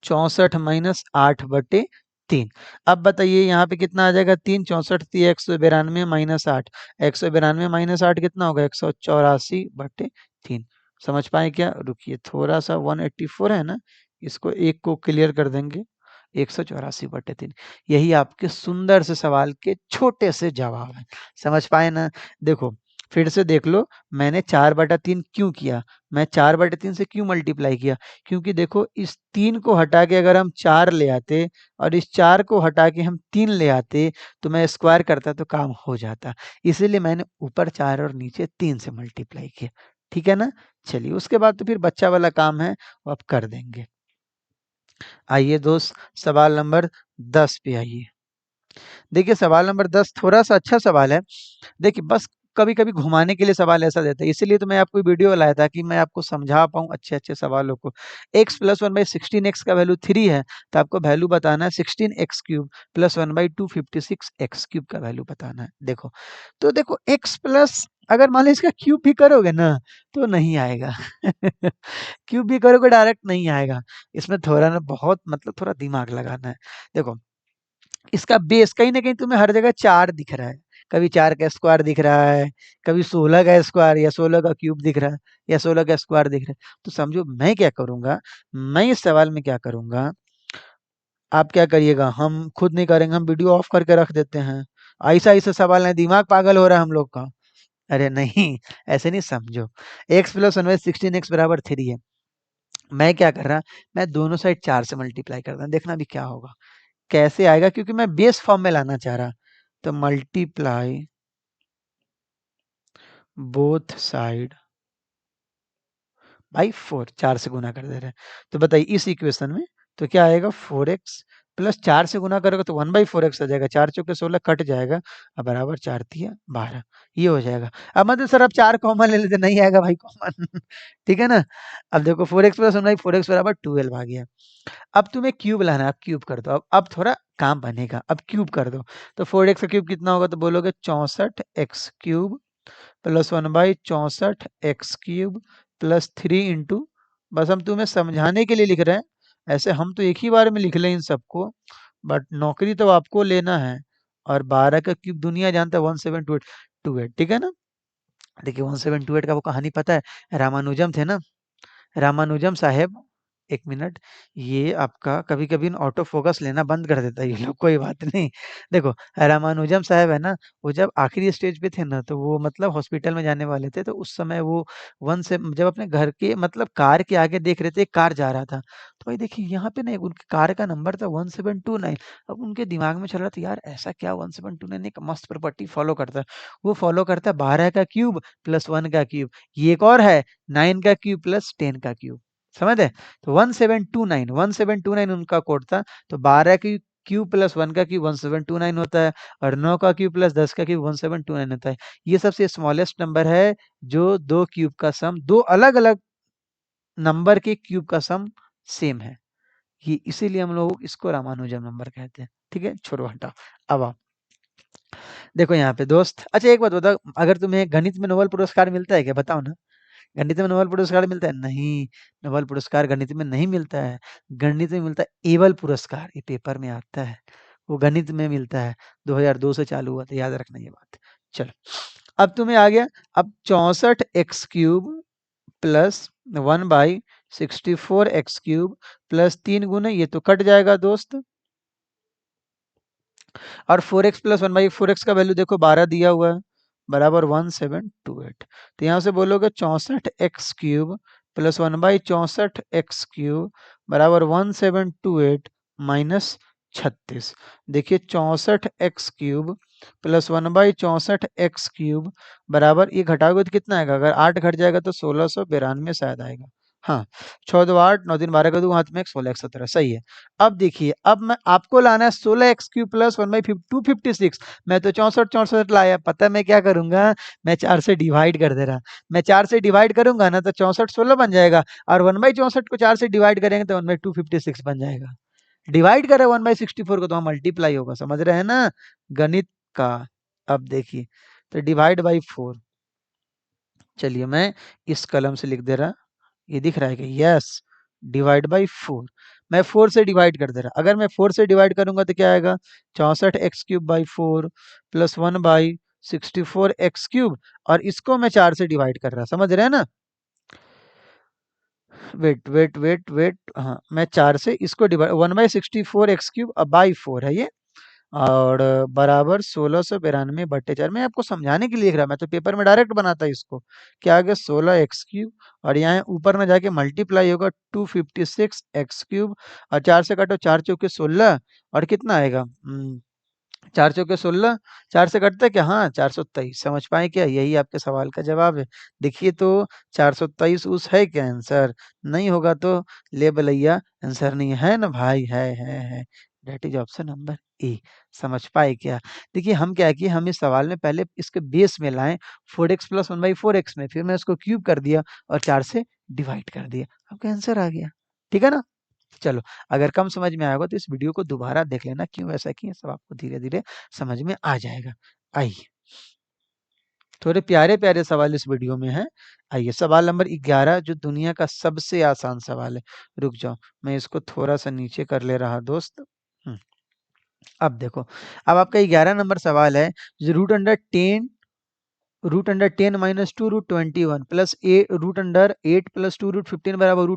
64 माइनस 8/3। अब बताइए यहाँ पे कितना आ जाएगा, 3 64 थी 192 माइनस 8, 192 माइनस 8 कितना होगा, 184/3। समझ पाए क्या? रुकिए थोड़ा सा 184 है ना, इसको एक को क्लियर कर देंगे, 184/3। यही आपके सुंदर से सवाल के छोटे से जवाब है। समझ पाए ना? देखो फिर से देख लो, मैंने 4/3 क्यों किया, मैं 4/3 से क्यों मल्टीप्लाई किया, क्योंकि देखो इस 3 को हटा के अगर हम 4 ले आते और इस 4 को हटा के हम 3 ले आते तो मैं स्क्वायर करता तो काम हो जाता। इसीलिए मैंने ऊपर 4 और नीचे 3 से मल्टीप्लाई किया। ठीक है ना? चलिए उसके बाद तो फिर बच्चा वाला काम है वो आप कर देंगे। आइए दोस्त सवाल नंबर 10 पे आइए। देखिए सवाल नंबर 10 थोड़ा सा अच्छा सवाल है। देखिए बस कभी-कभी घुमाने के लिए सवाल ऐसा देता है, इसीलिए तो मैं आपको वीडियो लाया था कि मैं आपको समझा पाऊँ अच्छे-अच्छे सवालों को। x प्लस 1/16x का वैल्यू 3 है, तो आपको वैल्यू बताना है 16x cube plus 1/256x cube का वैल्यू बताना है। देखो, तो देखो x प्लस अगर मान लीजिए इसका क्यूब भी करोगे ना, तो नहीं आएगा। क्यूब भी करोगे डायरेक्ट नहीं आएगा। इसमें थोड़ा ना बहुत मतलब थोड़ा दिमाग लगाना है। देखो इसका बेस कहीं न कहीं तुम्हें हर जगह 4 दिख रहा है। कभी 4 का स्क्वायर दिख रहा है, कभी 16 का स्क्वायर या 16 का क्यूब दिख रहा है या 16 का स्क्वायर दिख रहा है। तो समझो मैं क्या करूँगा, मैं इस सवाल में क्या करूँगा, आप क्या करिएगा, हम खुद नहीं करेंगे, हम वीडियो ऑफ करके रख देते हैं। ऐसा-ऐसा सवाल है, दिमाग पागल हो रहा है हम लोग का। अरे नहीं, ऐसे नहीं समझो। x प्लस 1 बाई 16x बराबर 3 है। मैं क्या कर रहा, मैं दोनों साइड 4 से मल्टीप्लाई कर रहा हूँ, देखना अभी क्या होगा। कैसे आएगा, क्योंकि मैं बेस फॉर्म में लाना चाह रहा। तो मल्टीप्लाई बोथ साइड बाई 4, 4 से गुना कर दे रहे हैं। तो बताइए इस इक्वेशन में तो क्या आएगा, 4x प्लस 4 से गुना करोगे तो 1/4x आ जाएगा, 4 चौके 16 कट जाएगा और बराबर 4 तिया 12, ये हो जाएगा। अब मतलब सर अब 4 कॉमन ले लेते, नहीं आएगा भाई कॉमन ठीक है ना। अब देखो 4x प्लस 1/4x बराबर 12 आ गया। अब तुम्हें क्यूब लाना है, अब क्यूब कर दो, अब थोड़ा काम बनेगा, अब क्यूब कर दो। तो 4x का क्यूब कितना होगा, तो बोलोगे 64x cube plus 1/64x³ plus 3 into, बस हम तुम्हें समझाने के लिए लिख रहे हैं, ऐसे हम तो एक ही बार में लिख लें इन सबको, बट नौकरी तो आपको लेना है। और 12 का क्यूब दुनिया जानता है 1728, ठीक है ना। देखिए 1728 का वो कहानी पता है, रामानुजम थे ना, रामानुजम साहेब, एक मिनट, ये आपका कभी कभी ऑटो फोकस लेना बंद कर देता है ये लोग, कोई बात नहीं। देखो रामानुजम साहब है ना, वो जब आखिरी स्टेज पे थे ना, तो वो मतलब हॉस्पिटल में जाने वाले थे, तो उस समय वो वन से जब अपने घर के मतलब कार के आगे देख रहे थे, एक कार जा रहा था, तो भाई देखिए यहाँ पे ना उनकी कार का नंबर था 1729। अब उनके दिमाग में चल रहा था यार ऐसा क्या 1729 एक मस्त प्रॉपर्टी फॉलो करता है, वो फॉलो करता है 12 का क्यूब प्लस 1 का क्यूब, ये एक और है 9 का क्यूब प्लस 10 का क्यूब, समझ है। तो 1729 उनका कोड था। तो 12 की क्यूब प्लस 1 का क्यूब 1729 होता है, और 9 का क्यूब प्लस 10 का क्यूब 1729 होता है। ये सबसे स्मॉलेस्ट नंबर है जो दो क्यूब का सम, दो अलग अलग नंबर के क्यूब का सम सेम है, ये इसीलिए हम लोग इसको रामानुजन नंबर कहते हैं। ठीक है, छोड़ो हटाओ। अब आओ, देखो यहाँ पे दोस्त, अच्छा एक बात बताओ, अगर तुम्हें गणित में नोबेल पुरस्कार मिलता है क्या, बताओ ना। गणित में नोबेल पुरस्कार मिलता है? नहीं, नोबेल पुरस्कार गणित में नहीं मिलता है। गणित में मिलता है एबल पुरस्कार, ये पेपर में आता है, वो गणित में मिलता है। 2002 से चालू हुआ था, याद रखना ये बात। चलो, अब तुम्हें आ गया, अब 64x³ प्लस 1/64x³ प्लस 3 गुना, ये तो कट जाएगा दोस्त, और 4x प्लस 1/4x का वैल्यू देखो 12 दिया हुआ है, बराबर 1728। तो यहाँ से बोलोगे 64x³ प्लस 1/64x³ बराबर 1728 माइनस 36। देखिए 64x³ प्लस 1/64x³ बराबर, ये घटाओगे तो कितना आएगा, अगर 8 घट जाएगा तो 1692 शायद आएगा। हाँ, 6 2 8 9 3 12 का 2 हाथ में 16 1 17, सही है। अब देखिए, अब मैं आपको लाना है 16x³ प्लस 1/256। मैं तो 64 लाया, पता है मैं क्या करूंगा, मैं 4 से डिवाइड कर दे रहा, मैं 4 से डिवाइड करूंगा ना तो 64 16 बन जाएगा, और 1/64 को 4 से डिवाइड करेंगे तो 1/256 बन जाएगा। डिवाइड करें 1/64 को तो हम मल्टीप्लाई होगा, समझ रहे हैं ना गणित का। अब देखिए, तो डिवाइड बाई 4, चलिए मैं इस कलम से लिख दे रहा, ये दिख रहा है कि यस, डिवाइड बाई 4, मैं 4 से डिवाइड कर दे रहा, अगर मैं 4 से डिवाइड करूंगा तो क्या आएगा, 64x³ बाई 4 प्लस 1/64x³, और इसको मैं 4 से डिवाइड कर रहा, समझ रहे हैं ना। वेट वेट वेट वेट, हाँ मैं 4 से इसको डिवाइड, 1/64x³ बाई 4 है ये, और बराबर 1692/4। मैं आपको समझाने के लिए लिख रहा, मैं तो पेपर में डायरेक्ट बनाता इसको, क्या आ गया 16x³, और यहाँ ऊपर में जाके मल्टीप्लाई होगा 256x³, और 4 से काटो 4 चौके 16, और कितना आएगा 4 चौके 16, 4 से कटता है क्या, हाँ 423। समझ पाए क्या, यही आपके सवाल का जवाब है। देखिए तो 423 उस है क्या आंसर, नहीं होगा तो ले भैया, आंसर नहीं है ना भाई, है, that is option number A. समझ पाए क्या। देखिए हम क्या किए, हम इस सवाल में पहले इसके बेस में लाए 4x प्लस 1/4x में, फिर मैं उसको क्यूब कर दिया और 4 से डिवाइड कर दिया, आपका आंसर आ गया। ठीक है ना। चलो, अगर कम समझ में आएगा तो इस वीडियो को दोबारा देख लेना, क्यों ऐसा किए, सब आपको धीरे धीरे समझ में आ जाएगा। आइए, थोड़े प्यारे प्यारे सवाल इस वीडियो में हैं। आइए सवाल नंबर 11, जो दुनिया का सबसे आसान सवाल है। रुक जाओ, मैं इसको थोड़ा सा नीचे कर ले रहा दोस्त। अब देखो, अब आपका 11 नंबर सवाल है, रूट अंडर 10 माइनस 2 √21 प्लस ए √8 प्लस 2 √15 बराबर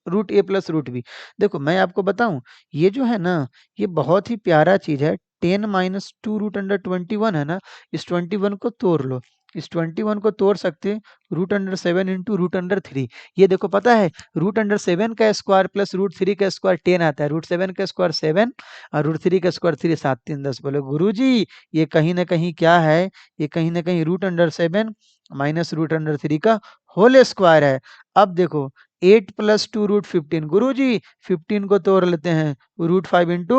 √A प्लस √B। देखो मैं आपको बताऊं, ये जो है ना, ये बहुत ही प्यारा चीज है। 10 माइनस 2 √21 है ना, इस 21 को तोड़ लो, इस 21 को तोड़ सकते √7 इंटू √3। ये देखो पता है, √7 का स्क्वायर प्लस √3 का स्क्वायर 10 आता है, √7 का स्क्वायर 7 और √3 का स्क्वायर 3, 7 3 10। बोले गुरुजी, ये कहीं ना कहीं क्या है, ये कहीं ना कहीं √7 माइनस √3 का होल स्क्वायर है। अब देखो 8 प्लस 2 रूट 15। गुरु जी 15 को तोड़ लेते हैं, रूट 5 इंटू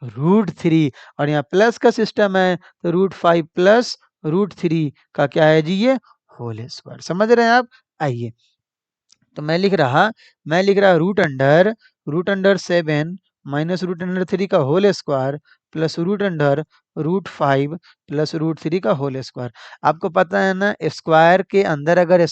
रूट 3, और यहाँ प्लस का सिस्टम है तो रूट 5 प्लस रूट 3 का क्या है जी, ये होल स्क्वायर। समझ रहे हैं आप? आइए, तो मैं लिख रहा root under 7 minus root under 3 का whole square plus root 5 plus root 3 का होल स्क्वायर। आपको पता है ना, स्क्वायर के अंदर अगर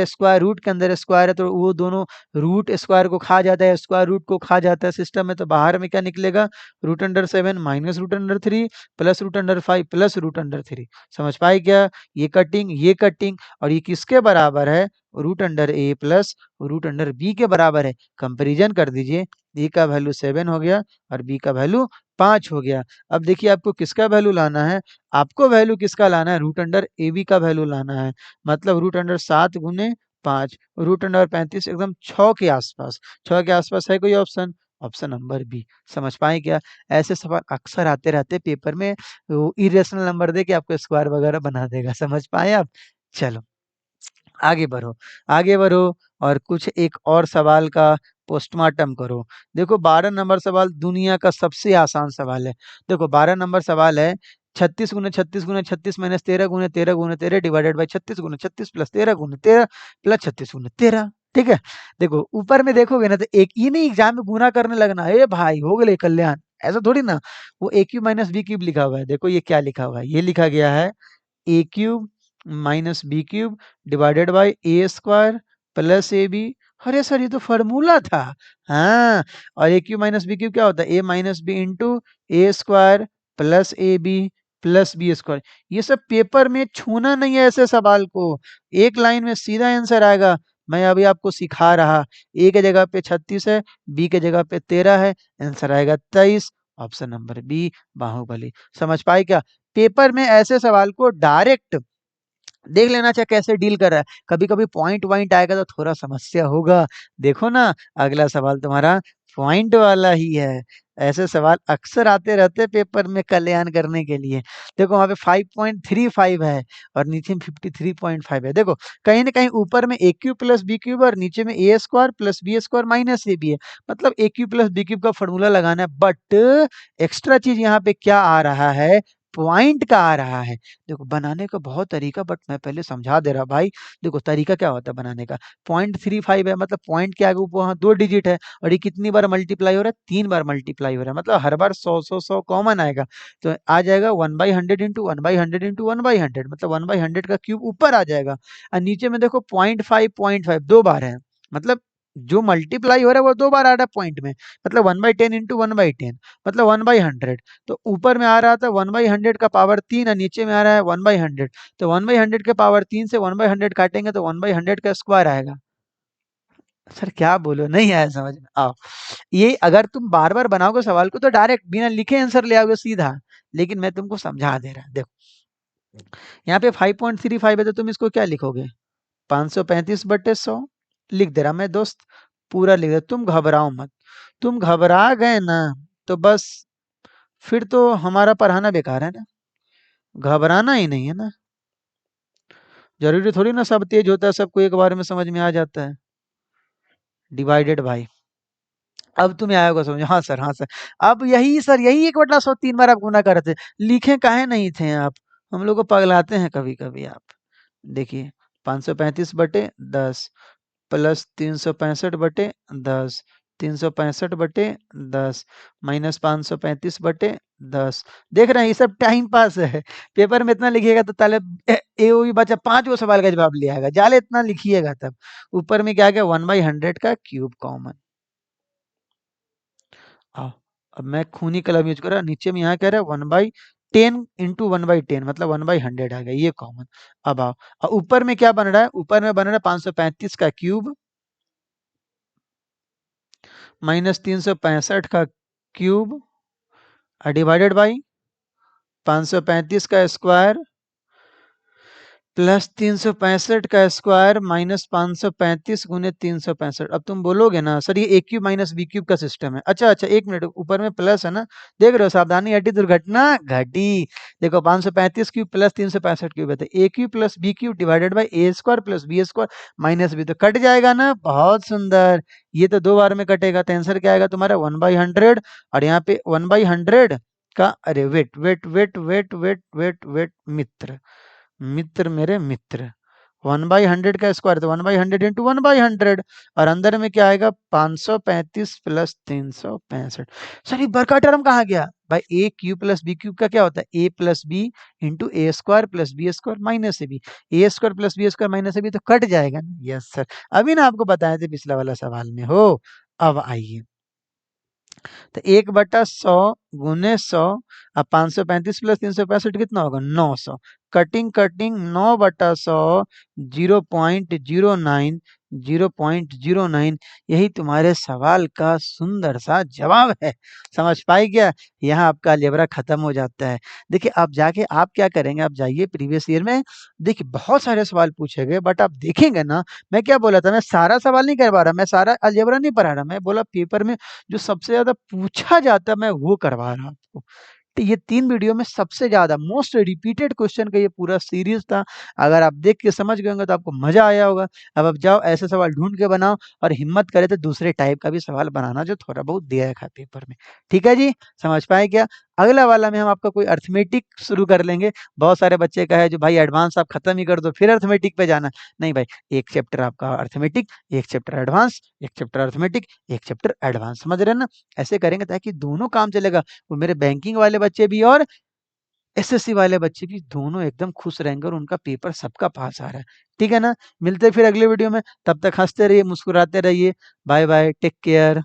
स्क्वायर रूट के अंदर स्क्वायर है तो वो दोनों रूट स्क्वायर को खा जाता है, स्क्वायर रूट को खा जाता है सिस्टम में, तो बाहर में क्या निकलेगा, root under 7 minus root under 3 plus root under 5 plus root under 3। समझ पाए क्या? ये कटिंग और ये किसके बराबर है, रूट अंडर ए प्लस रूट अंडर बी के बराबर है। कंपैरिजन कर दीजिए, ए का वैल्यू 7 हो गया और बी का वैल्यू 5 हो गया। अब देखिए आपको किसका वैल्यू लाना है, आपको वैल्यू किसका लाना है, रूट अंडर ए बी का वैल्यू लाना है। मतलब रूट अंडर 7 गुने 5, रूट अंडर 35 एकदम 6 के आसपास। 6 के आसपास है कोई ऑप्शन? Option number B. समझ पाए क्या? ऐसे सवाल अक्सर आते रहते पेपर में, वो इरेशनल नंबर दे के आपको स्क्वायर वगैरह बना देगा। समझ पाए आप? चलो आगे बढ़ो, आगे बढ़ो, और कुछ एक और सवाल का पोस्टमार्टम करो। देखो 12 नंबर सवाल दुनिया का सबसे आसान सवाल है। देखो 12 नंबर सवाल है, 36 गुने 36 गुने 36 माइनस 13 गुने 13 गुने 13 डिवाइडेड बाई 36 गुने 36 प्लस 13 गुने 13 प्लस 36 गुने 13। ठीक है, देखो ऊपर में देखोगे ना तो एक ही नहीं, एग्जाम में गुना करने लगना है भाई, हो गए कल्याण, ऐसा थोड़ी ना। वो ए क्यूब माइनस बी क्यूब लिखा हुआ है, देखो ये क्या लिखा हुआ है, ये लिखा गया है A cube minus B cube divided by A square plus A B. अरे सर ये तो फॉर्मूला था। हाँ, और A cube minus B cube क्या होता है, A minus B into A square plus A B plus B square. ये सब पेपर में छूना नहीं है ऐसे सवाल को, एक लाइन में सीधा आंसर आएगा। मैं अभी आपको सिखा रहा, ए के जगह पे 36 है, बी के जगह पे 13 है, आंसर आएगा 23। Option number B, Baahubali. समझ पाए क्या? पेपर में ऐसे सवाल को डायरेक्ट देख लेना चाहिए कैसे डील कर रहा है। कभी कभी पॉइंट वाइंट आएगा तो थोड़ा समस्या होगा। देखो ना, अगला सवाल तुम्हारा पॉइंट वाला ही है। ऐसे सवाल अक्सर आते रहते हैं पेपर में कल्याण करने के लिए। देखो वहां पे 5.35 है और नीचे में 53.5 है। देखो कहीं ना कहीं ऊपर में A cube plus B cube और नीचे में A square plus B square minus A B है, मतलब A cube plus B cube का फॉर्मूला लगाना है। बट एक्स्ट्रा चीज यहाँ पे क्या आ रहा है, पॉइंट का आ रहा है। देखो बनाने का बहुत तरीका, बट मैं पहले समझा दे रहा भाई। देखो तरीका क्या होता है बनाने का, 0.35 है, मतलब पॉइंट के आगे ऊपर वहाँ 2 डिजिट है, और ये कितनी बार मल्टीप्लाई हो रहा है, 3 बार मल्टीप्लाई हो रहा है, मतलब हर बार 100 कॉमन आएगा। तो आ जाएगा 1/100 इंटू 1/100 इंटू 1/100, मतलब 1/100 का क्यूब ऊपर आ जाएगा। और नीचे में देखो 0.5 दो बार है, मतलब जो मल्टीप्लाई हो रहा है वो 2 बार आ रहा है पॉइंट में, मतलब 1/10 इंटू 1/10, मतलब 1/100। तो ऊपर में आ रहा था 1/100 का पावर 3 और नीचे में आ रहा है 1/100, तो 1/100 के पावर 3 से 1/100 काटेंगे तो 1/100 का स्क्वायर आएगा। सर क्या बोलो, नहीं आया समझ में? आओ, ये अगर तुम बार बार बनाओगे सवाल को तो डायरेक्ट बिना लिखे आंसर ले आओगे सीधा, लेकिन मैं तुमको समझा दे रहा। देखो यहाँ पे 5.35 है तो तुम इसको क्या लिखोगे, 535/100 लिख दे रहा मैं दोस्त, पूरा लिख दे, तुम घबराओ मत। तुम घबरा गए ना तो बस फिर तो हमारा पढ़ाना बेकार है ना। घबराना ही नहीं है ना, जरूरी थोड़ी ना सब तेज होता है, सबको एक बार में समझ में आ जाता है। डिवाइडेड बाई, अब तुम्हें आया होगा समझ, हाँ सर हाँ सर। अब यही सर, यही 1/100 3 बार आप गुना कर रहे थे, लिखे काहे नहीं थे आप? हम लोग को पगलाते हैं कभी कभी आप। देखिए 535/10 प्लस 365/10, 365/10 माइनस 535/10। देख रहे हैं ये सब टाइम पास है। पेपर में इतना लिखिएगा तो ताले ए वो भी बचा 5 वो सवाल का जवाब ले आएगा, जाले इतना लिखिएगा तब। ऊपर में क्या आ गया 1/100 का क्यूब कॉमन। आओ, अब मैं खूनी कलम यूज कर रहा, नीचे में यहाँ कह रहा है 1/10 इंटू 1/10, मतलब 1/100 आ गया ये कॉमन। अब आओ, और ऊपर में क्या बन रहा है, ऊपर में बन रहा है 535 का क्यूब माइनस 365 का क्यूब डिवाइडेड बाई 535 का स्क्वायर प्लस 365 का स्क्वायर माइनस 535 गुने 365। अब तुम बोलोगे ना सर ये ए क्यूब माइनस बी क्यूब का सिस्टम है। अच्छा अच्छा, एक मिनट, ऊपर में प्लस है ना, देख रहे हो, सावधानी हटी दुर्घटना घटी। देखो 535 क्यूब प्लस 365 क्यूब है, तो A cube plus B cube divided by A square plus B square minus B, तो कट जाएगा ना, बहुत सुंदर। ये तो 2 बार में कटेगा, तो आंसर क्या आएगा तुम्हारा 1/100। और यहाँ पे 1/100 का, अरे wait wait wait wait wait wait wait, मित्र मित्र मेरे मित्र, 1/100 का स्क्वायर, तो 1/100 इंटू 1/100, और अंदर में क्या आएगा 535 प्लस 365। सर ये बड़का टर्म कहाँ गया भाई, A cube plus B cube का क्या होता है, A plus B into A square plus B square minus A B, A square plus B square minus A B, तो कट जाएगा ना। यस सर, अभी ना आपको बताए थे पिछला वाला सवाल में हो। अब आइए, तो 1/100 गुने 100, अब 535 प्लस 365 कितना होगा 900। कटिंग कटिंग 9/100, 0.09, 0.09, यही तुम्हारे सवाल का सुंदर सा जवाब है। समझ पाए क्या, यहाँ आपका अलजेब्रा खत्म हो जाता है। देखिए आप जाके आप क्या करेंगे, आप जाइए प्रीवियस ईयर में, देखिए बहुत सारे सवाल पूछे गए, बट आप देखेंगे ना, मैं क्या बोला था, मैं सारा सवाल नहीं करवा रहा, मैं सारा अलजेब्रा नहीं पढ़ा रहा, मैं बोला पेपर में जो सबसे ज़्यादा पूछा जाता है मैं वो करवा रहा हूँ आपको। तो ये 3 वीडियो में सबसे ज़्यादा मोस्ट रिपीटेड क्वेश्चन का ये पूरा सीरीज़ था। अगर आप देख के समझ गए होंगे तो आपको मज़ा आया होगा। अब आप जाओ ऐसे सवाल ढूँढ के बनाओ, और हिम्मत करे तो दूसरे टाइप का भी सवाल बनाना जो थोड़ा बहुत दिया है पेपर में। ठीक है जी? समझ पाए क्या? अगला वाला में हम आपका कोई अरिथमेटिक शुरू कर लेंगे। बहुत सारे बच्चे का है जो भाई एडवांस आप खत्म ही कर दो फिर अरिथमेटिक पे जाना। नहीं भाई, एक चैप्टर आपका अरिथमेटिक, एक चैप्टर एडवांस, एक चैप्टर अरिथमेटिक, एक चैप्टर एडवांस, समझ रहे हैं ना? ऐसे करेंगे ताकि दोनों काम चलेगा। वो मेरे बैंकिंग वाले बच्चे भी और एसएससी वाले बच्चे भी दोनों एकदम खुश रहेंगे, और उनका पेपर सबका पास आ रहा है। ठीक है ना? मिलते हैं फिर अगले वीडियो में, तब तक हंसते रहिए, मुस्कुराते रहिए। Bye bye, take care.